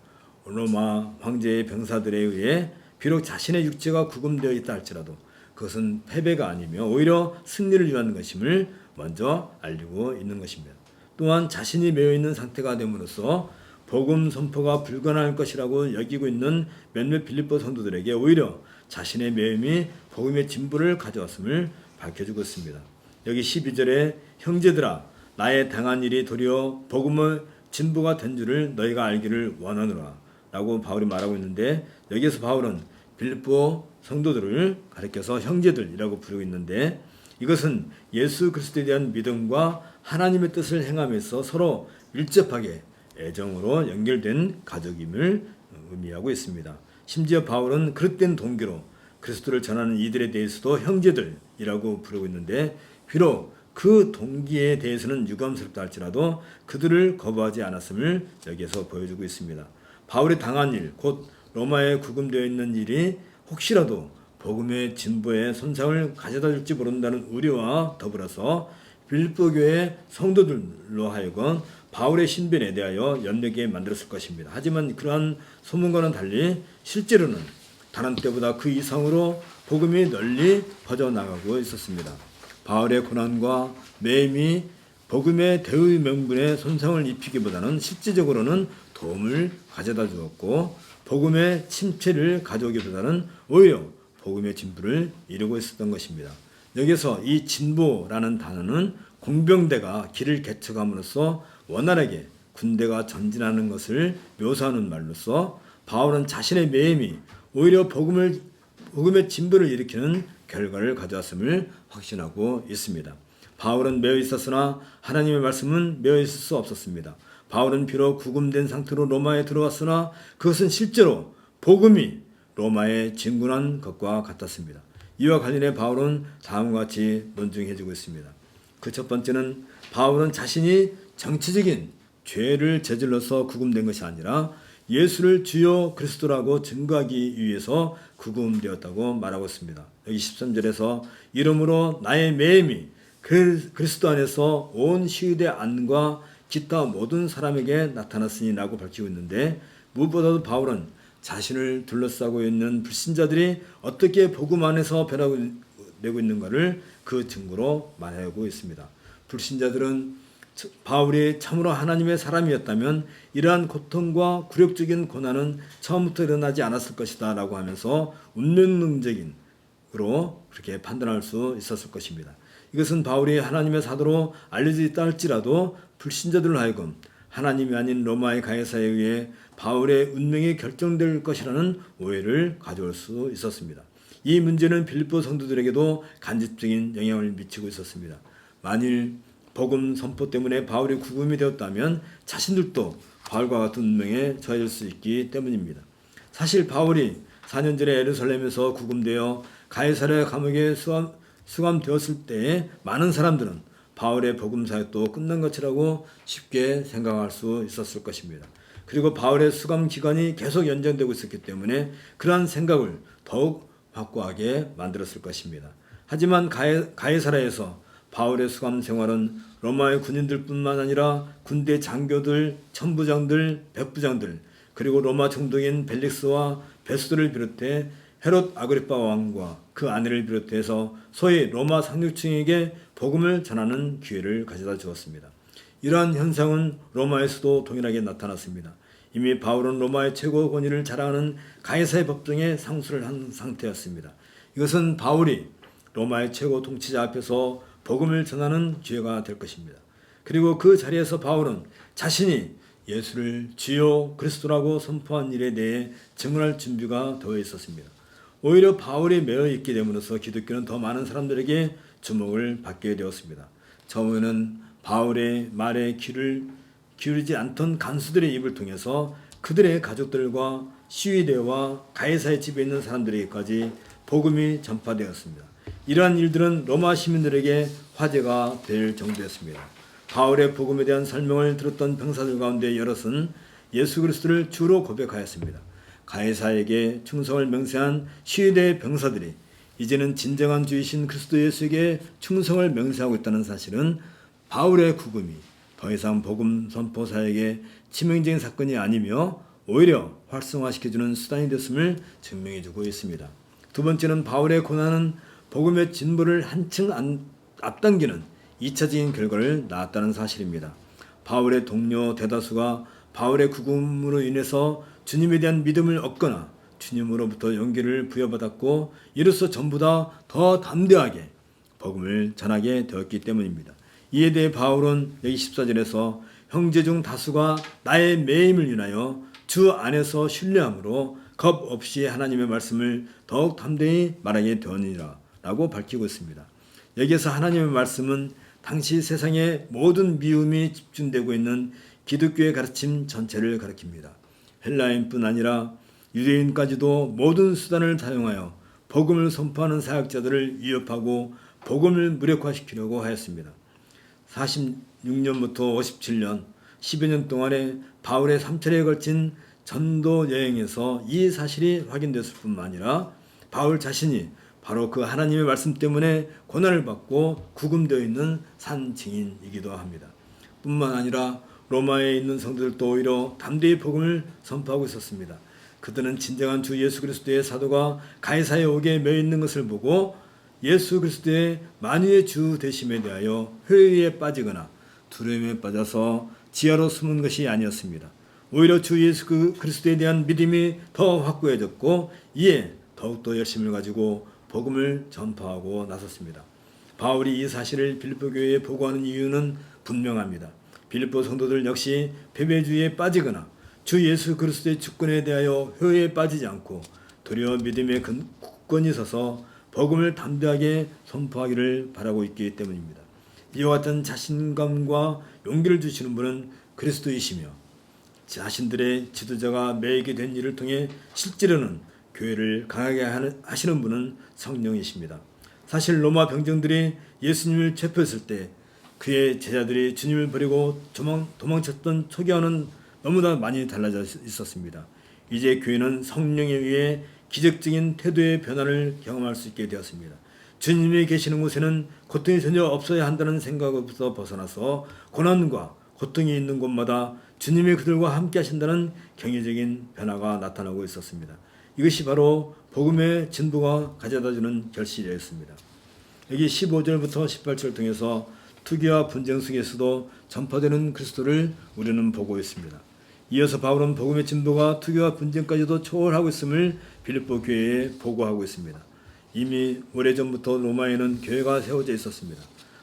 로마 황제의 병사들에 의해 비록 자신의 육체가 구금되어 있다 할지라도 그것은 패배가 아니며 오히려 승리를 위한 것임을 먼저 알리고 있는 것입니다. 또한 자신이 매여 있는 상태가 됨으로써 복음 선포가 불가능할 것이라고 여기고 있는 몇몇 빌립보 성도들에게 오히려 자신의 매임이 복음의 진보를 가져왔음을 밝혀주고 있습니다. 여기 12절에 형제들아 나의 당한 일이 도리어 복음의 진보가 된 줄을 너희가 알기를 원하노라 라고 바울이 말하고 있는데 여기서 바울은 빌립보 성도들을 가리켜서 형제들이라고 부르고 있는데 이것은 예수 그리스도에 대한 믿음과 하나님의 뜻을 행함에서 서로 밀접하게 애정으로 연결된 가족임을 의미하고 있습니다. 심지어 바울은 그릇된 동기로 그리스도를 전하는 이들에 대해서도 형제들이라고 부르고 있는데 비록 그 동기에 대해서는 유감스럽다 할지라도 그들을 거부하지 않았음을 여기에서 보여주고 있습니다. 바울이 당한 일, 곧 로마에 구금되어 있는 일이 혹시라도 복음의 진보에 손상을 가져다 줄지 모른다는 우려와 더불어서 빌립보 교회 성도들로 하여금 바울의 신변에 대하여 염려하게 만들었을 것입니다. 하지만 그러한 소문과는 달리 실제로는 다른 때보다 그 이상으로 복음이 널리 퍼져나가고 있었습니다. 바울의 고난과 매임이 복음의 대의 명분에 손상을 입히기보다는 실질적으로는 도움을 가져다 주었고 복음의 침체를 가져오기보다는 오히려 복음의 진보를 이루고 있었던 것입니다. 여기서 이 진보라는 단어는 공병대가 길을 개척함으로써 원활하게 군대가 전진하는 것을 묘사하는 말로써 바울은 자신의 매임이 오히려 복음의 진보를 일으키는 결과를 가져왔음을 확신하고 있습니다. 바울은 매여 있었으나 하나님의 말씀은 매여 있을 수 없었습니다. 바울은 비록 구금된 상태로 로마에 들어왔으나 그것은 실제로 복음이 로마에 진군한 것과 같았습니다. 이와 관련해 바울은 다음과 같이 논증해주고 있습니다. 그 첫 번째는 바울은 자신이 정치적인 죄를 저질러서 구금된 것이 아니라 예수를 주요 그리스도라고 증거하기 위해서 구금되었다고 말하고 있습니다. 여기 13절에서 이러므로 나의 매임이 그리스도 안에서 온 시위대 안과 기타 모든 사람에게 나타났으니 라고 밝히고 있는데 무엇보다도 바울은 자신을 둘러싸고 있는 불신자들이 어떻게 복음 안에서 변화되고 있는가를 그 증거로 말하고 있습니다. 불신자들은 바울이 참으로 하나님의 사람이었다면 이러한 고통과 굴욕적인 고난은 처음부터 일어나지 않았을 것이다 라고 하면서 운명론적으로 그렇게 판단할 수 있었을 것입니다. 이것은 바울이 하나님의 사도로 알려져 있다 할지라도 불신자들로 하여금 하나님이 아닌 로마의 가이사에 의해 바울의 운명이 결정될 것이라는 오해를 가져올 수 있었습니다. 이 문제는 빌립보 성도들에게도 간접적인 영향을 미치고 있었습니다. 만일 복음 선포 때문에 바울이 구금이 되었다면 자신들도 바울과 같은 운명에 처해질 수 있기 때문입니다. 사실 바울이 4년 전에 예루살렘에서 구금되어 가이사랴 감옥에 수감되었을 때 많은 사람들은 바울의 복음 사역도 끝난 것이라고 쉽게 생각할 수 있었을 것입니다. 그리고 바울의 수감 기간이 계속 연장되고 있었기 때문에 그러한 생각을 더욱 확고하게 만들었을 것입니다. 하지만 가이사라에서 바울의 수감 생활은 로마의 군인들뿐만 아니라 군대 장교들, 천부장들, 백부장들, 그리고 로마 총독인 벨릭스와 베스도를 비롯해 헤롯 아그리파 왕과 그 아내를 비롯해서 소위 로마 상류층에게 복음을 전하는 기회를 가져다 주었습니다. 이러한 현상은 로마에서도 동일하게 나타났습니다. 이미 바울은 로마의 최고 권위를 자랑하는 가이사의 법정에 상수를 한 상태였습니다. 이것은 바울이 로마의 최고 통치자 앞에서 복음을 전하는 기회가 될 것입니다. 그리고 그 자리에서 바울은 자신이 예수를 주요 그리스도라고 선포한 일에 대해 증언할 준비가 되어 있었습니다. 오히려 바울이 매여 있게 됨으로써 기독교는 더 많은 사람들에게 주목을 받게 되었습니다. 처음에는 바울의 말에 귀를 기울이지 않던 간수들의 입을 통해서 그들의 가족들과 시위대와 가이사의 집에 있는 사람들에게까지 복음이 전파되었습니다. 이러한 일들은 로마 시민들에게 화제가 될 정도였습니다. 바울의 복음에 대한 설명을 들었던 병사들 가운데 여럿은 예수 그리스도를 주로 고백하였습니다. 가이사에게 충성을 맹세한 시위대 병사들이 이제는 진정한 주이신 그리스도 예수에게 충성을 맹세하고 있다는 사실은 바울의 구금이 더 이상 복음 선포 사역의 치명적인 사건이 아니며 오히려 활성화시켜주는 수단이 됐음을 증명해주고 있습니다. 두 번째는 바울의 고난은 복음의 진보를 한층 앞당기는 2차적인 결과를 낳았다는 사실입니다. 바울의 동료 대다수가 바울의 구금으로 인해서 주님에 대한 믿음을 얻거나 주님으로부터 용기를 부여받았고 이로써 전부 다 더 담대하게 복음을 전하게 되었기 때문입니다. 이에 대해 바울은 여기 14절에서 형제 중 다수가 나의 매임을 인하여 주 안에서 신뢰함으로 겁 없이 하나님의 말씀을 더욱 담대히 말하게 되었느니라 라고 밝히고 있습니다. 여기에서 하나님의 말씀은 당시 세상의 모든 미움이 집중되고 있는 기독교의 가르침 전체를 가리킵니다. 헬라인뿐 아니라 유대인까지도 모든 수단을 사용하여 복음을 선포하는 사역자들을 위협하고 복음을 무력화시키려고 하였습니다. 46년부터 57년 10여 년 동안에 바울의 3차례에 걸친 전도 여행에서 이 사실이 확인됐을 뿐만 아니라 바울 자신이 바로 그 하나님의 말씀 때문에 고난을 받고 구금되어 있는 산 증인이기도 합니다. 뿐만 아니라 로마에 있는 성도들도 오히려 담대히 복음을 선포하고 있었습니다. 그들은 진정한 주 예수 그리스도의 사도가 가이사의 옥에 매여 있는 것을 보고 예수 그리스도의 만유의 주 되심에 대하여 회의에 빠지거나 두려움에 빠져서 지하로 숨은 것이 아니었습니다. 오히려 주 예수 그리스도에 대한 믿음이 더 확고해졌고 이에 더욱더 열심을 가지고 복음을 전파하고 나섰습니다. 바울이 이 사실을 빌립보 교회에 보고하는 이유는 분명합니다. 빌립보 성도들 역시 패배주의에 빠지거나 주 예수 그리스도의 주권에 대하여 회의에 빠지지 않고 도리어 믿음의 굳건히 서서 복음을 담대하게 선포하기를 바라고 있기 때문입니다. 이와 같은 자신감과 용기를 주시는 분은 그리스도이시며 자신들의 지도자가 매이게 된 일을 통해 실제로는 교회를 강하게 하시는 분은 성령이십니다. 사실 로마 병정들이 예수님을 체포했을 때 그의 제자들이 주님을 버리고 도망쳤던 초기와는 너무나 많이 달라져 있었습니다. 이제 교회는 성령에 의해 기적적인 태도의 변화를 경험할 수 있게 되었습니다. 주님이 계시는 곳에는 고통이 전혀 없어야 한다는 생각으로부터 벗어나서 고난과 고통이 있는 곳마다 주님이 그들과 함께 하신다는 경외적인 변화가 나타나고 있었습니다. 이것이 바로 복음의 진보가 가져다주는 결실이었습니다. 여기 15절부터 18절을 통해서 투기와 분쟁 속에서도 전파되는 그리스도를 우리는 보고 있습니다. 이어서 바울은 복음의 진보가 투기와 분쟁까지도 초월하고 있음을 빌립보 교회에 보고하고 있습니다. 이미 오래전부터 로마에는 교회가 세워져 있었습니다.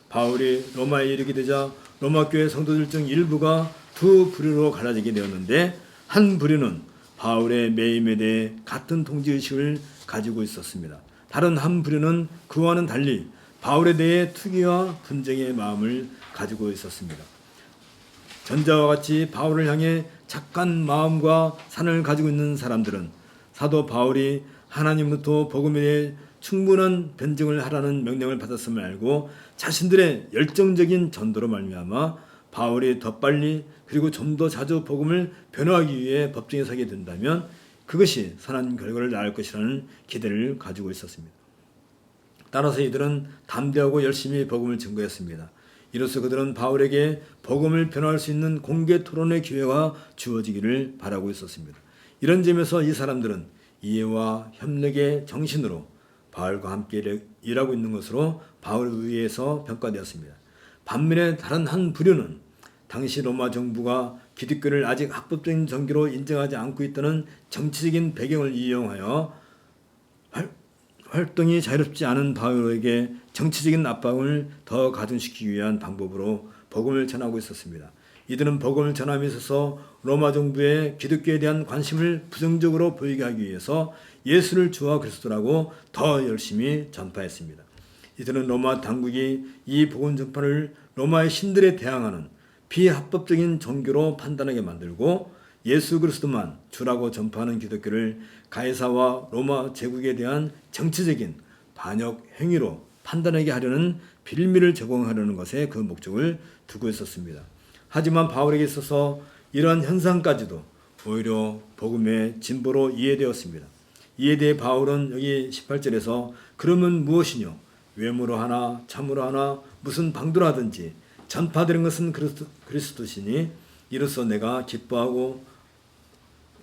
바울이 로마에 이르게 되자 로마 교회 성도들 중 일부가 두 부류로 갈라지게 되었는데 한 부류는 바울의 매임에 대해 같은 통지의식을 가지고 있었습니다. 다른 한 부류는 그와는 달리 바울에 대해 투기와 분쟁의 마음을 가지고 있었습니다. 전자와 같이 바울을 향해 착한 마음과 산을 가지고 있는 사람들은 사도 바울이 하나님부터 복음에 대해 충분한 변증을 하라는 명령을 받았음을 알고 자신들의 열정적인 전도로 말미암아 바울이 더 빨리 그리고 좀 더 자주 복음을 변호하기 위해 법정에 서게 된다면 그것이 선한 결과를 낳을 것이라는 기대를 가지고 있었습니다. 따라서 이들은 담대하고 열심히 복음을 증거했습니다. 이로써 그들은 바울에게 복음을 변호할 수 있는 공개 토론의 기회가 주어지기를 바라고 있었습니다. 이런 점에서 이 사람들은 이해와 협력의 정신으로 바울과 함께 일하고 있는 것으로 바울에 의해서 평가되었습니다. 반면에 다른 한 부류는 당시 로마 정부가 기독교를 아직 합법적인 종교로 인정하지 않고 있다는 정치적인 배경을 이용하여 활동이 자유롭지 않은 바울에게 정치적인 압박을 더 가중시키기 위한 방법으로 복음을 전하고 있었습니다. 이들은 복음을 전함에 있어서 로마 정부의 기독교에 대한 관심을 부정적으로 보이게 하기 위해서 예수를 주와 그리스도라고 더 열심히 전파했습니다. 이들은 로마 당국이 이 복음 전파를 로마의 신들에 대항하는 비합법적인 종교로 판단하게 만들고 예수 그리스도만 주라고 전파하는 기독교를 가이사와 로마 제국에 대한 정치적인 반역 행위로 판단하게 하려는 빌미를 제공하려는 것에 그 목적을 두고 있었습니다. 하지만 바울에게 있어서 이러한 현상까지도 오히려 복음의 진보로 이해되었습니다. 이에 대해 바울은 여기 18절에서 그러면 무엇이뇨? 외모로 하나 참으로 하나 무슨 방도로 하든지 전파되는 것은 그리스도시니 이로써 내가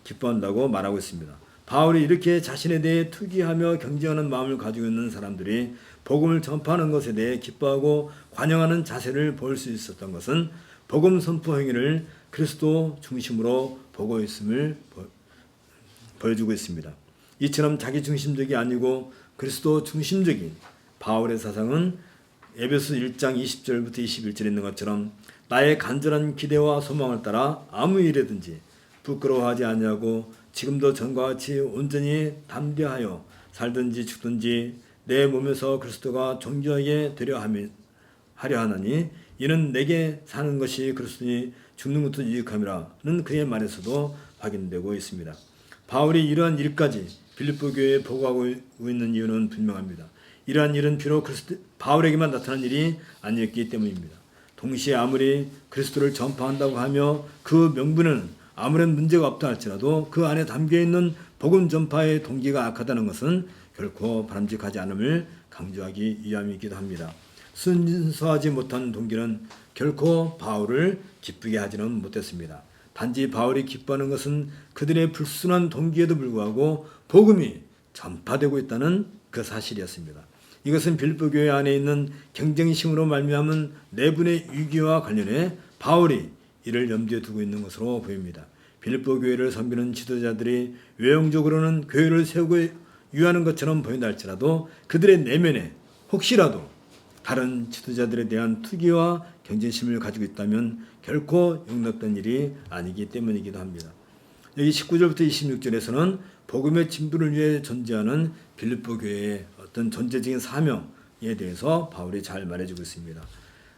기뻐한다고 말하고 있습니다. 바울이 이렇게 자신에 대해 투기하며 경쟁하는 마음을 가지고 있는 사람들이 복음을 전파하는 것에 대해 기뻐하고 관영하는 자세를 보일 수 있었던 것은 복음 선포 행위를 그리스도 중심으로 보고 있음을 보여주고 있습니다. 이처럼 자기 중심적이 아니고 그리스도 중심적인 바울의 사상은 에베소 1장 20절부터 21절에 있는 것처럼 나의 간절한 기대와 소망을 따라 아무 일이든지 부끄러워하지 아니하고 지금도 전과 같이 온전히 담대하여 살든지 죽든지 내 몸에서 그리스도가 존귀하게 되려 하려 하나니 이는 내게 사는 것이 그리스도니 죽는 것도 유익함이라는 그의 말에서도 확인되고 있습니다. 바울이 이러한 일까지 빌립보 교회에 보고하고 있는 이유는 분명합니다. 이러한 일은 비록 바울에게만 나타난 일이 아니었기 때문입니다. 동시에 아무리 그리스도를 전파한다고 하며 그 명분은 아무런 문제가 없다 할지라도 그 안에 담겨있는 복음 전파의 동기가 악하다는 것은 결코 바람직하지 않음을 강조하기 위함이기도 합니다. 순수하지 못한 동기는 결코 바울을 기쁘게 하지는 못했습니다. 단지 바울이 기뻐하는 것은 그들의 불순한 동기에도 불구하고 복음이 전파되고 있다는 그 사실이었습니다. 이것은 빌립보 교회 안에 있는 경쟁심으로 말미암은 내분의 위기와 관련해 바울이 이를 염두에 두고 있는 것으로 보입니다. 빌립보 교회를 섬기는 지도자들이 외형적으로는 교회를 세우고 유하는 것처럼 보인다 할지라도 그들의 내면에 혹시라도 다른 지도자들에 대한 투기와 경쟁심을 가지고 있다면 결코 용납된 일이 아니기 때문이기도 합니다. 여기 19절부터 26절에서는 복음의 진부를 위해 존재하는 빌립보 교회의 어떤 존재적인 사명에 대해서 바울이 잘 말해주고 있습니다.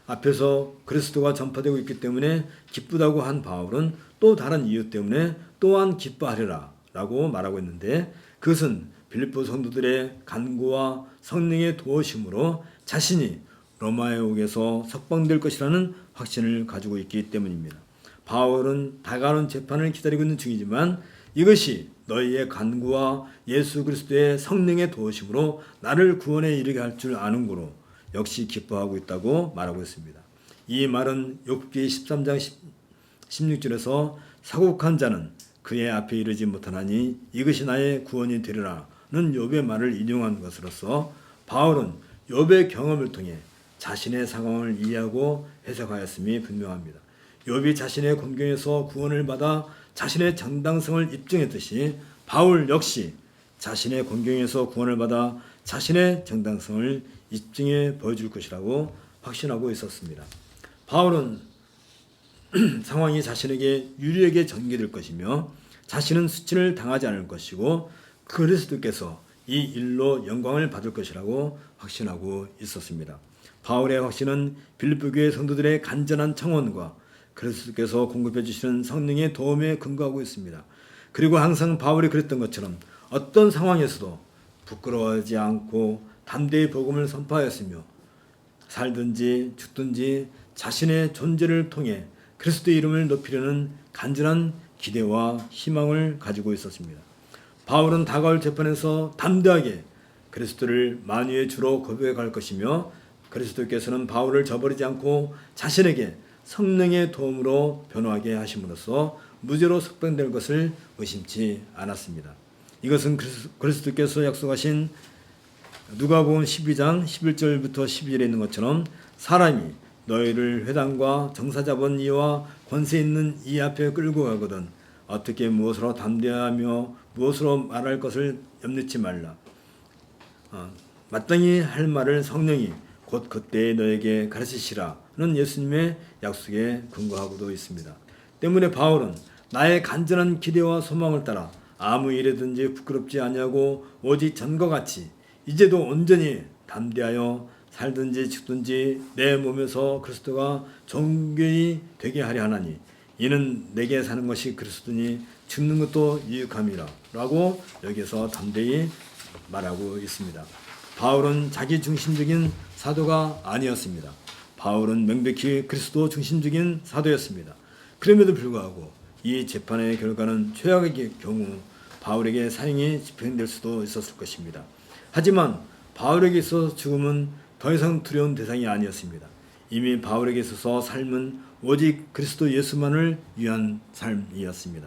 앞에서 그리스도가 전파되고 있기 때문에 기쁘다고 한 바울은 또 다른 이유 때문에 또한 기뻐하리라 라고 말하고 있는데 그것은 빌립보 성도들의 간구와 성령의 도우심으로 자신이 로마의 옥에서 석방될 것이라는 확신을 가지고 있기 때문입니다. 바울은 다가오는 재판을 기다리고 있는 중이지만 이것이 너희의 간구와 예수 그리스도의 성령의 도우심으로 나를 구원에 이르게 할 줄 아는 고로 역시 기뻐하고 있다고 말하고 있습니다. 이 말은 욥기 13장 16절에서 사곡한 자는 그의 앞에 이르지 못하나니 이것이 나의 구원이 되리라는 욥의 말을 인용한 것으로서 바울은 욥의 경험을 통해 자신의 상황을 이해하고 해석하였음이 분명합니다. 욥이 자신의 곤경에서 구원을 받아 자신의 정당성을 입증했듯이 바울 역시 자신의 곤경에서 구원을 받아 자신의 정당성을 입증해 보여줄 것이라고 확신하고 있었습니다. 바울은 상황이 자신에게 유리하게 전개될 것이며 자신은 수치를 당하지 않을 것이고 그리스도께서 이 일로 영광을 받을 것이라고 확신하고 있었습니다. 바울의 확신은 빌립보 교회 성도들의 간절한 청원과 그리스도께서 공급해 주시는 성령의 도움에 근거하고 있습니다. 그리고 항상 바울이 그랬던 것처럼 어떤 상황에서도 부끄러워하지 않고 담대히 복음을 선포하였으며 살든지 죽든지 자신의 존재를 통해 그리스도의 이름을 높이려는 간절한 기대와 희망을 가지고 있었습니다. 바울은 다가올 재판에서 담대하게 그리스도를 만유의 주로 고백할 것이며 그리스도께서는 바울을 저버리지 않고 자신에게 성령의 도움으로 변호하게 하심으로써 무죄로 석방될 것을 의심치 않았습니다. 이것은 그리스도께서 약속하신 누가복음 12장 11절부터 12절에 있는 것처럼 사람이 너희를 회당과 정사잡은 이와 권세 있는 이 앞에 끌고 가거든 어떻게 무엇으로 담대하며 무엇으로 말할 것을 염려치 말라. 마땅히 할 말을 성령이 곧 그때에 너에게 가르치시라는 예수님의 약속에 근거하고도 있습니다. 때문에 바울은 나의 간절한 기대와 소망을 따라 아무 일에든지 부끄럽지 아니하고 오직 전과 같이 이제도 온전히 담대하여 살든지 죽든지 내 몸에서 그리스도가 존귀히 되게 하려 하나니 이는 내게 사는 것이 그리스도니 죽는 것도 유익함이라 라고 여기서 담대히 말하고 있습니다. 바울은 자기 중심적인 사도가 아니었습니다. 바울은 명백히 그리스도 중심적인 사도였습니다. 그럼에도 불구하고 이 재판의 결과는 최악의 경우 바울에게 사형이 집행될 수도 있었을 것입니다. 하지만 바울에게 있어서 죽음은 더 이상 두려운 대상이 아니었습니다. 이미 바울에게 있어서 삶은 오직 그리스도 예수만을 위한 삶이었습니다.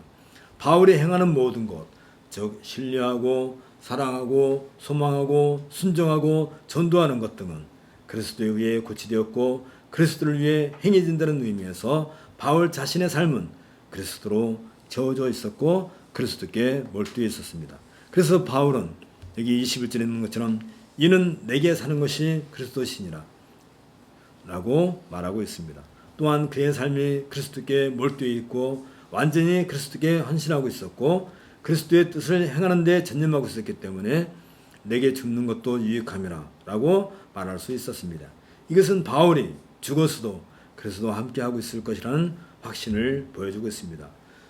바울이 행하는 모든 것, 즉 신뢰하고 사랑하고 소망하고 순종하고 전도하는 것 등은 그리스도에 의해 고치되었고 그리스도를 위해 행해진다는 의미에서 바울 자신의 삶은 그리스도로 채워져 있었고 그리스도께 몰두해 있었습니다. 그래서 바울은 여기 21절에 있는 것처럼 이는 내게 사는 것이 그리스도시니라 라고 말하고 있습니다. 또한 그의 삶이 그리스도께 몰두해 있고 완전히 그리스도께 헌신하고 있었고 그리스도의 뜻을 행하는 데 전념하고 있었기 때문에 내게 죽는 것도 유익함이라 라고 말할 수 있었습니다. 이것은 바울이 죽었어도 그리스도와 함께하고 있을 것이라는 확신을 보여주고 있습니다.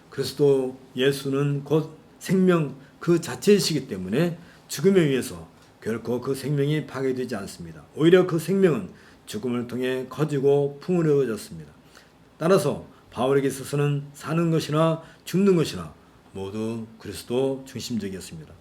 그리스도 예수는 곧 생명 그 자체이시기 때문에 죽음에 의해서 결코 그 생명이 파괴되지 않습니다. 오히려 그 생명은 죽음을 통해 커지고 풍요로워졌습니다. 따라서 바울에게 있어서는 사는 것이나 죽는 것이나 모두 그리스도 중심적이었습니다.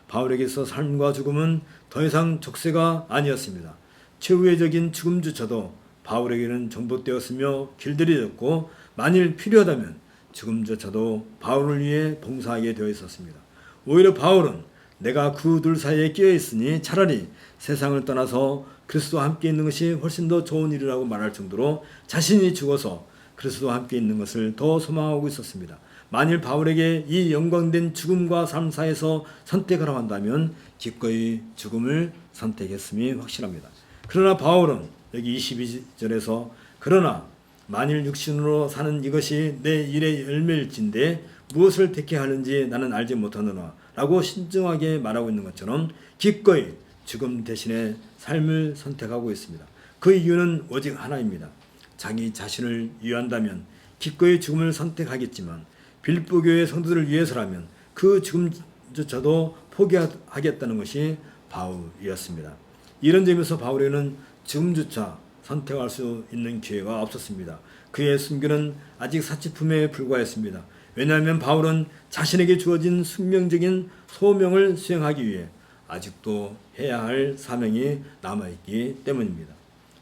바울에게 있어 삶과 죽음은 더 이상 족쇄가 아니었습니다. 최우회적인 죽음조차도 바울에게는 정복되었으며 길들여졌고 만일 필요하다면 죽음조차도 바울을 위해 봉사하게 되어 있었습니다. 오히려 바울은 내가 그 둘 사이에 끼어 있으니 차라리 세상을 떠나서 그리스도와 함께 있는 것이 훨씬 더 좋은 일이라고 말할 정도로 자신이 죽어서 그리스도와 함께 있는 것을 더 소망하고 있었습니다. 만일 바울에게 이 영광된 죽음과 삶 사이에서 선택을 한다면 기꺼이 죽음을 선택했음이 확실합니다. 그러나 바울은 여기 22절에서 그러나 만일 육신으로 사는 이것이 내 일의 열매일진데 무엇을 택해야 하는지 나는 알지 못하노라 라고 신중하게 말하고 있는 것처럼 기꺼이 죽음 대신에 삶을 선택하고 있습니다. 그 이유는 오직 하나입니다. 자기 자신을 위한다면 기꺼이 죽음을 선택하겠지만 빌립보 교회 성도들을 위해서라면 그 죽음조차도 포기하겠다는 것이 바울이었습니다. 이런 점에서 바울에게는 죽음조차 선택할 수 있는 기회가 없었습니다. 그의 순교는 아직 사치품에 불과했습니다. 왜냐하면 바울은 자신에게 주어진 숙명적인 소명을 수행하기 위해 아직도 해야 할 사명이 남아있기 때문입니다.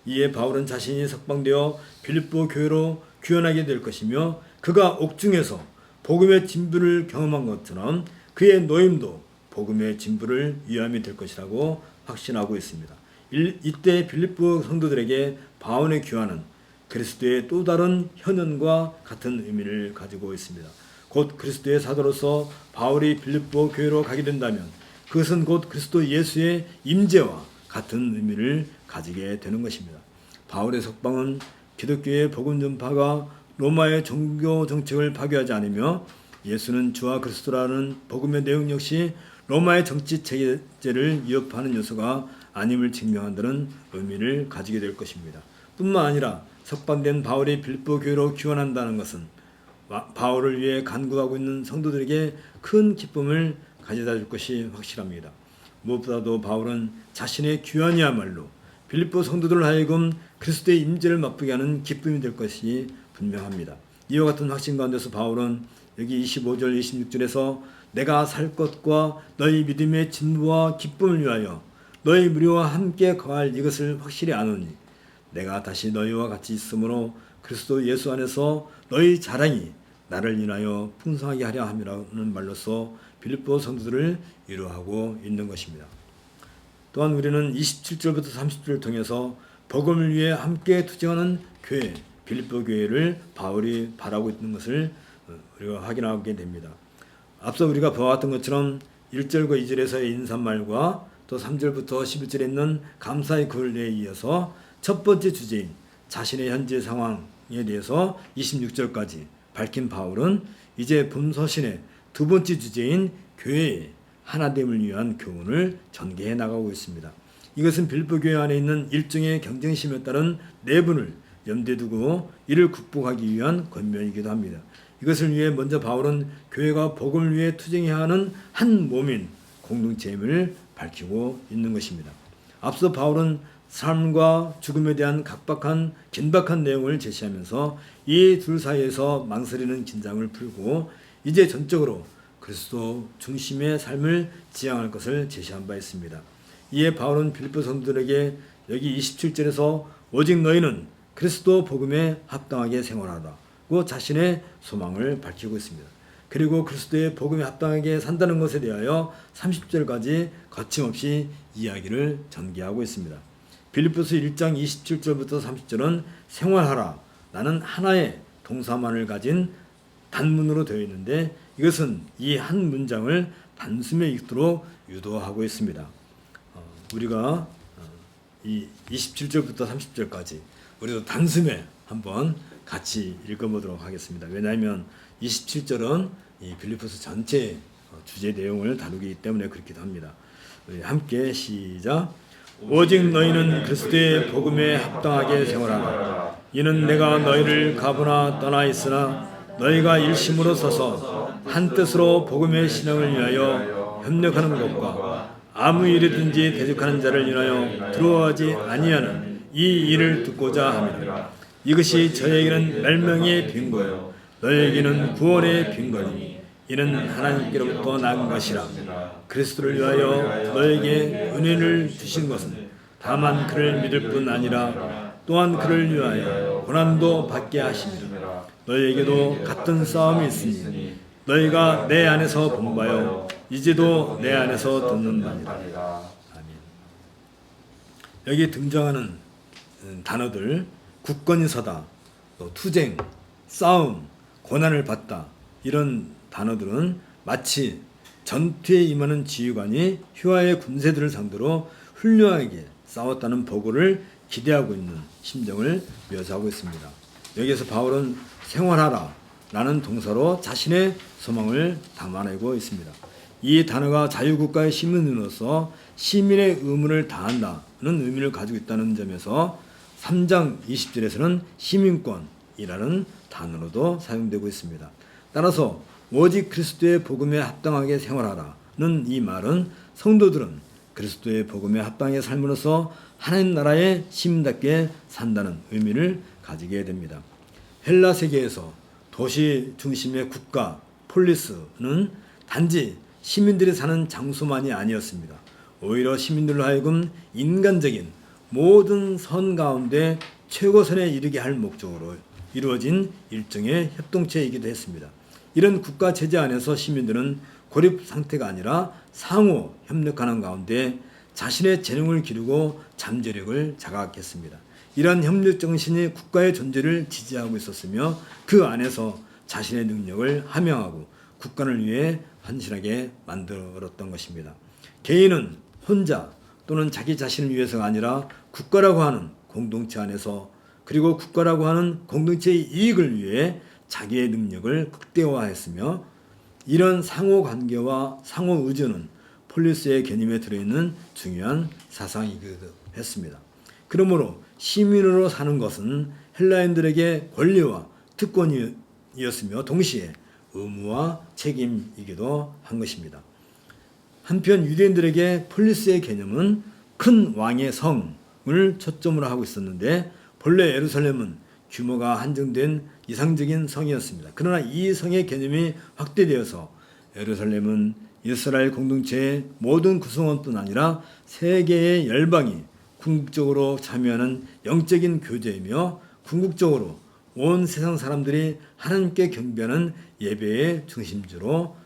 이에 바울은 자신이 석방되어 빌립보 교회로 귀환하게 될 것이며 그가 옥중에서 복음의 진부를 경험한 것처럼 그의 노임도 복음의 진부를 위함이 될 것이라고 확신하고 있습니다. 이때 빌립보 성도들에게 바울의 귀환은 그리스도의 또 다른 현현과 같은 의미를 가지고 있습니다. 곧 그리스도의 사도로서 바울이 빌립보 교회로 가게 된다면 그것은 곧 그리스도 예수의 임재와 같은 의미를 가지게 되는 것입니다. 바울의 석방은 기독교의 복음 전파가 로마의 종교 정책을 파괴하지 않으며 예수는 주와 그리스도라는 복음의 내용 역시 로마의 정치 체제를 위협하는 요소가 아님을 증명한다는 의미를 가지게 될 것입니다. 뿐만 아니라 석방된 바울이 빌립보 교회로 귀환한다는 것은 바울을 위해 간구하고 있는 성도들에게 큰 기쁨을 가져다 줄 것이 확실합니다. 무엇보다도 바울은 자신의 귀환이야말로 빌립보 성도들 하여금 그리스도의 임재를 맛보게 하는 기쁨이 될 것이 분명합니다. 이와 같은 확신 가운데서 바울은 여기 25절 26절에서 내가 살 것과 너희 믿음의 진보와 기쁨을 위하여 너희 무리와 함께 거할 이것을 확실히 아노니 내가 다시 너희와 같이 있으므로 그리스도 예수 안에서 너희 자랑이 나를 인하여 풍성하게 하려 함이라는 말로서 빌립보 성도들을 위로하고 있는 것입니다. 또한 우리는 27절부터 30절을 통해서 복음을 위해 함께 투쟁하는 교회, 빌립보 교회를 바울이 바라고 있는 것을 우리가 확인하게 됩니다. 앞서 우리가 보았던 것처럼 1절과 2절에서의 인사말과 또 3절부터 11절에 있는 감사의 글에 이어서 첫 번째 주제인 자신의 현재 상황에 대해서 26절까지 밝힌 바울은 이제 본서신의 두 번째 주제인 교회의 하나됨을 위한 교훈을 전개해 나가고 있습니다. 이것은 빌립보 교회 안에 있는 일종의 경쟁심에 따른 내분을 염두에 두고 이를 극복하기 위한 권면이기도 합니다. 이것을 위해 먼저 바울은 교회가 복음을 위해 투쟁해야 하는 한 몸인 공동체임을 밝히고 있는 것입니다. 앞서 바울은 삶과 죽음에 대한 긴박한 내용을 제시하면서 이 둘 사이에서 망설이는 긴장을 풀고 이제 전적으로 그리스도 중심의 삶을 지향할 것을 제시한 바 있습니다. 이에 바울은 빌립보 성도들에게 여기 27절에서 오직 너희는 그리스도 복음에 합당하게 생활하라고 자신의 소망을 밝히고 있습니다. 그리고 그리스도의 복음에 합당하게 산다는 것에 대하여 30절까지 거침없이 이야기를 전개하고 있습니다. 빌립보서 1장 27절부터 30절은 생활하라 라는 하나의 동사만을 가진 단문으로 되어 있는데 이것은 이 한 문장을 단숨에 읽도록 유도하고 있습니다. 우리가 이 27절부터 30절까지 우리도 단숨에 한번 같이 읽어보도록 하겠습니다. 왜냐하면 27절은 이 빌립보서 전체 주제 내용을 다루기 때문에 그렇기도 합니다. 우리 함께 시작. 오직 너희는 그리스도의 복음에 합당하게 생활하라. 이는 내가 너희를 가보나 떠나 있으나 너희가 일심으로 서서 한 뜻으로 복음의 신앙을 위하여 협력하는 것과 아무 일이든지 대적하는 자를 인하여 두려워하지 아니하는 이 일을 듣고자 함이라. 이것이 저에게는 멸망의 빈거요 너희에게는 구원의 빈거니 이는 하나님께로부터 난 것이라. 그리스도를 위하여 너에게 은혜를 주신 것은 다만 그를 믿을 뿐 아니라 또한 그를 위하여 고난도 받게 하심이라. 너희에게도 같은 싸움이 있으니 너희가 내 안에서 본 바요 이제도 내 안에서 듣는 바니라. 아멘. 여기 등장하는 단어들 굳건히 서다, 또 투쟁, 싸움, 고난을 받다 이런 단어들은 마치 전투에 임하는 지휘관이 휴하의 군세들을 상대로 훌륭하게 싸웠다는 보고를 기대하고 있는 심정을 묘사하고 있습니다. 여기에서 바울은 생활하라 라는 동사로 자신의 소망을 담아내고 있습니다. 이 단어가 자유국가의 시민으로서 시민의 의무를 다한다는 의미를 가지고 있다는 점에서 3장 20절에서는 시민권이라는 단어로도 사용되고 있습니다. 따라서 오직 그리스도의 복음에 합당하게 생활하라는 이 말은 성도들은 그리스도의 복음에 합당하게 삶으로써 하나님 나라의 시민답게 산다는 의미를 가지게 됩니다. 헬라 세계에서 도시 중심의 국가 폴리스는 단지 시민들이 사는 장소만이 아니었습니다. 오히려 시민들로 하여금 인간적인 모든 선 가운데 최고선에 이르게 할 목적으로 이루어진 일종의 협동체이기도 했습니다. 이런 국가 체제 안에서 시민들은 고립 상태가 아니라 상호 협력하는 가운데 자신의 재능을 기르고 잠재력을 자각했습니다. 이러한 협력 정신이 국가의 존재를 지지하고 있었으며 그 안에서 자신의 능력을 함양하고 국가를 위해 헌신하게 만들었던 것입니다. 개인은 혼자 또는 자기 자신을 위해서가 아니라 국가라고 하는 공동체 안에서 그리고 국가라고 하는 공동체의 이익을 위해 자기의 능력을 극대화했으며 이런 상호관계와 상호의존은 폴리스의 개념에 들어있는 중요한 사상이기도 했습니다. 그러므로 시민으로 사는 것은 헬라인들에게 권리와 특권이었으며 동시에 의무와 책임이기도 한 것입니다. 한편 유대인들에게 폴리스의 개념은 큰 왕의 성을 초점으로 하고 있었는데 본래 예루살렘은 규모가 한정된 이상적인 성이었습니다. 그러나 이 성의 개념이 확대되어서 예루살렘은 이스라엘 공동체의 모든 구성원뿐 아니라 세계의 열방이 궁극적으로 참여하는 영적인 교제이며 궁극적으로 온 세상 사람들이 하나님께 경배하는 예배의 중심지로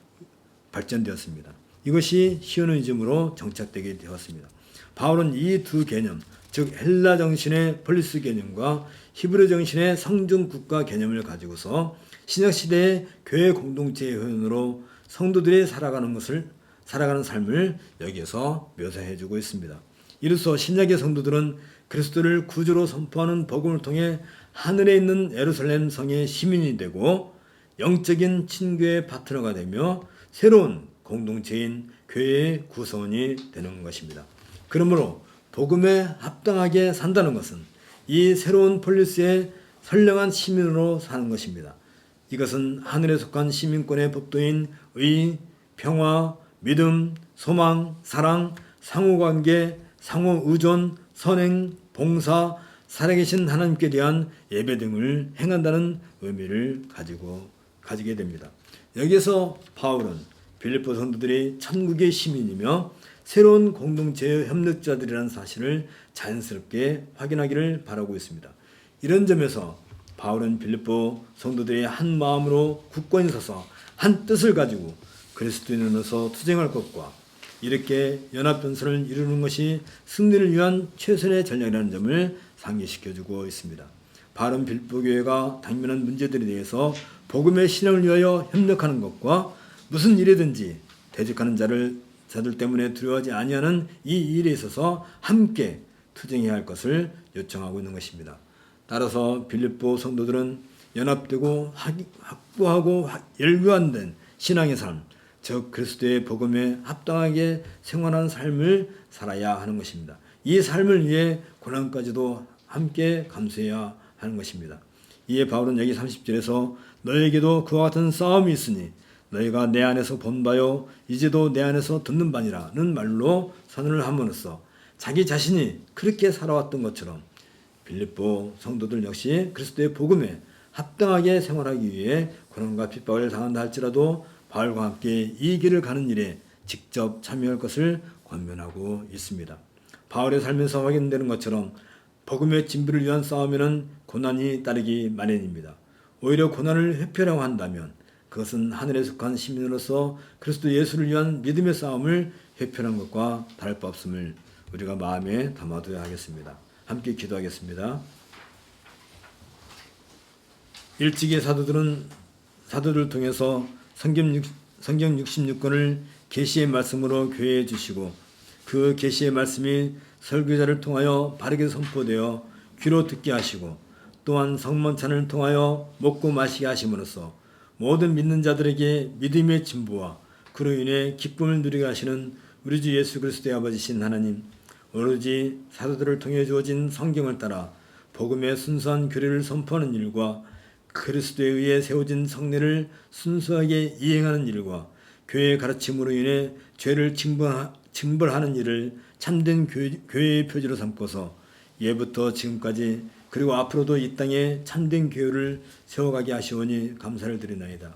발전되었습니다. 이것이 시오니즘으로 정착되게 되었습니다. 바울은 이 두 개념, 즉 헬라 정신의 폴리스 개념과 히브리 정신의 성전 국가 개념을 가지고서 신약 시대의 교회 공동체의 표현으로 성도들이 살아가는 삶을 여기에서 묘사해주고 있습니다. 이로써 신약의 성도들은 그리스도를 구주로 선포하는 복음을 통해 하늘에 있는 예루살렘 성의 시민이 되고 영적인 친교의 파트너가 되며 새로운 공동체인 교회의 구성원이 되는 것입니다. 그러므로 복음에 합당하게 산다는 것은 이 새로운 폴리스의 선량한 시민으로 사는 것입니다. 이것은 하늘에 속한 시민권의 법도인 의, 평화, 믿음, 소망, 사랑, 상호관계, 상호의존, 선행, 봉사, 살아계신 하나님께 대한 예배 등을 행한다는 의미를 가지게 됩니다. 여기서 바울은 빌립보 성도들이 천국의 시민이며 새로운 공동체의 협력자들이라는 사실을 자연스럽게 확인하기를 바라고 있습니다. 이런 점에서 바울은 빌립보 성도들이 한 마음으로 굳건히 서서 한 뜻을 가지고 그리스도인으로서 투쟁할 것과 이렇게 연합전선을 이루는 것이 승리를 위한 최선의 전략이라는 점을 상기시켜주고 있습니다. 바른 빌립보 교회가 당면한 문제들에 대해서 복음의 신앙을 위하여 협력하는 것과 무슨 일이든지 대적하는 자들 때문에 두려워하지 아니하는 이 일에 있어서 함께 투쟁해야 할 것을 요청하고 있는 것입니다. 따라서 빌립보 성도들은 연합되고 확고하고 열교환된 신앙의 삶, 즉 그리스도의 복음에 합당하게 생활하는 삶을 살아야 하는 것입니다. 이 삶을 위해 고난까지도 함께 감수해야 하는 것입니다. 이에 바울은 여기 30절에서 너에게도 그와 같은 싸움이 있으니 너희가 내 안에서 본 바요 이제도 내 안에서 듣는 바니라는 말로 선언을 함으로써 자기 자신이 그렇게 살아왔던 것처럼 빌립보 성도들 역시 그리스도의 복음에 합당하게 생활하기 위해 고난과 핍박을 당한다 할지라도 바울과 함께 이 길을 가는 일에 직접 참여할 것을 권면하고 있습니다. 바울의 삶에서 확인되는 것처럼 복음의 진비를 위한 싸움에는 고난이 따르기 마련입니다. 오히려 고난을 회피하려고 한다면 그것은 하늘에 속한 시민으로서 그리스도 예수를 위한 믿음의 싸움을 회피하는 것과 다를 바 없음을 우리가 마음에 담아둬야 하겠습니다. 함께 기도하겠습니다. 일찍이 사도들을 통해서 성경 66권을 계시의 말씀으로 교회에 주시고 그 계시의 말씀이 설교자를 통하여 바르게 선포되어 귀로 듣게 하시고 또한 성만찬을 통하여 먹고 마시게 하심으로써 모든 믿는 자들에게 믿음의 진보와 그로 인해 기쁨을 누리게 하시는 우리 주 예수 그리스도의 아버지신 하나님, 오로지 사도들을 통해 주어진 성경을 따라 복음의 순수한 교리를 선포하는 일과 그리스도에 의해 세워진 성례를 순수하게 이행하는 일과 교회의 가르침으로 인해 죄를 징벌하는 일을 참된 교회의 표지로 삼고서 예부터 지금까지 그리고 앞으로도 이 땅에 참된 교회를 세워가게 하시오니 감사를 드리나이다.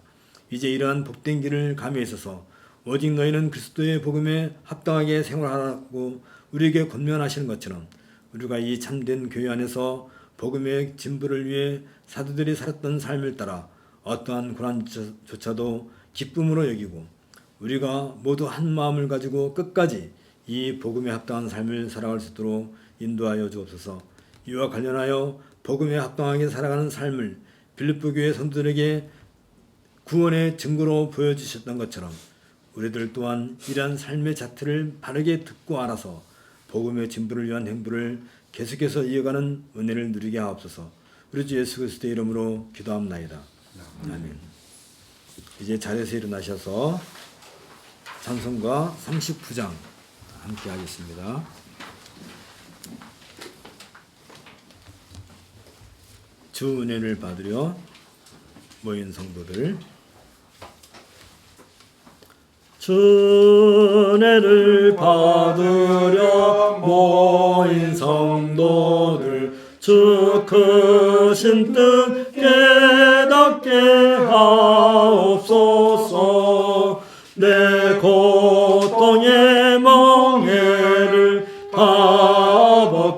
이제 이러한 복된 길을 감에 있어서 오직 너희는 그리스도의 복음에 합당하게 생활하라고 우리에게 권면하시는 것처럼 우리가 이 참된 교회 안에서 복음의 진보를 위해 사도들이 살았던 삶을 따라 어떠한 고난조차도 기쁨으로 여기고 우리가 모두 한 마음을 가지고 끝까지 이 복음에 합당한 삶을 살아갈 수 있도록 인도하여 주옵소서. 이와 관련하여 복음에 합당하게 살아가는 삶을 빌립보 교회 성도들에게 구원의 증거로 보여주셨던 것처럼 우리들 또한 이러한 삶의 자태를 바르게 듣고 알아서 복음의 진보를 위한 행보를 계속해서 이어가는 은혜를 누리게 하옵소서. 우리 주 예수 그리스도의 이름으로 기도합나이다. 아멘. 이제 자리에서 일어나셔서 찬송가 39장 함께 하겠습니다. 주 은혜를 받으려 모인 성도들, 주 은혜를 받으려 모인 성도들, 주 크신 뜻 깨닫게 하옵소서.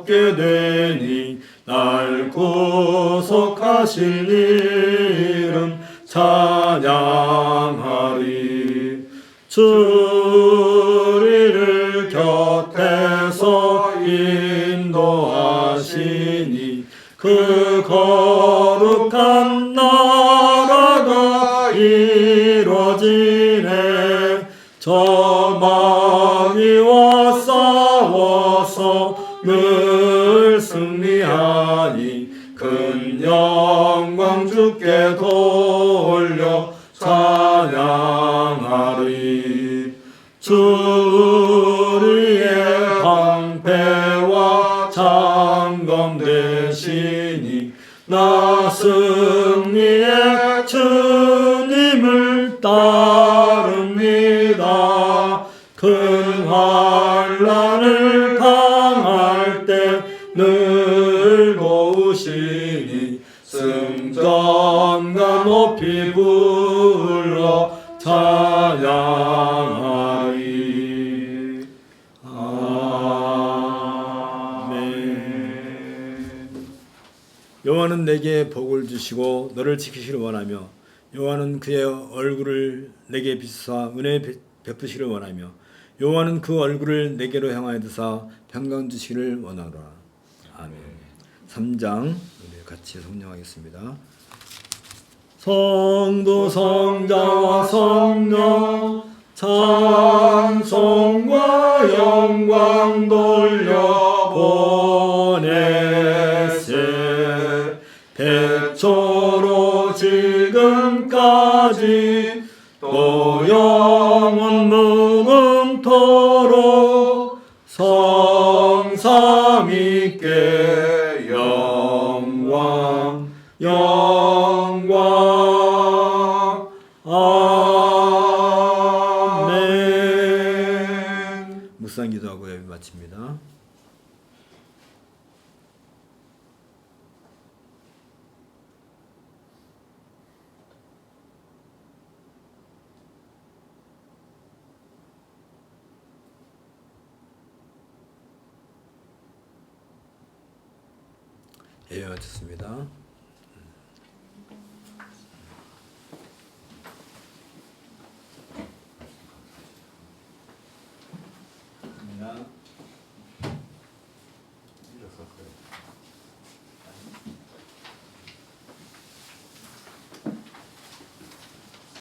얻게 되니 날 구속하신 이름 찬양하리. 주 우리를 곁에서 인도하시니 그 거룩한 나라가 이루어지네. 저 마귀와 싸워서 늘 승리하니 큰 영광 주께 돌려 찬양하리. 주 우리의 방패와 장검 되시니 나 승리의 주님을 따릅니다. 큰 환난을 당할 때 늘 도우시니 승전가 높이 불러 찬양하리. 아멘. 여호와는 내게 복을 주시고 너를 지키시를 원하며 여호와는 그의 얼굴을 내게 비추사 은혜 베푸시를 원하며 여호와는 그 얼굴을 내게로 향하여 드사 평강 주시기를 원하노라. 아멘. 3장 우리 같이 성령하겠습니다. 성부 성자와 성령 찬송과 영광 돌려 보내세. 태초로 지금까지 또 영원 무궁토록 성삼위께 영광 영광. 아멘. 묵상 기도하고 예배 마칩니다. 예배 마쳤습니다.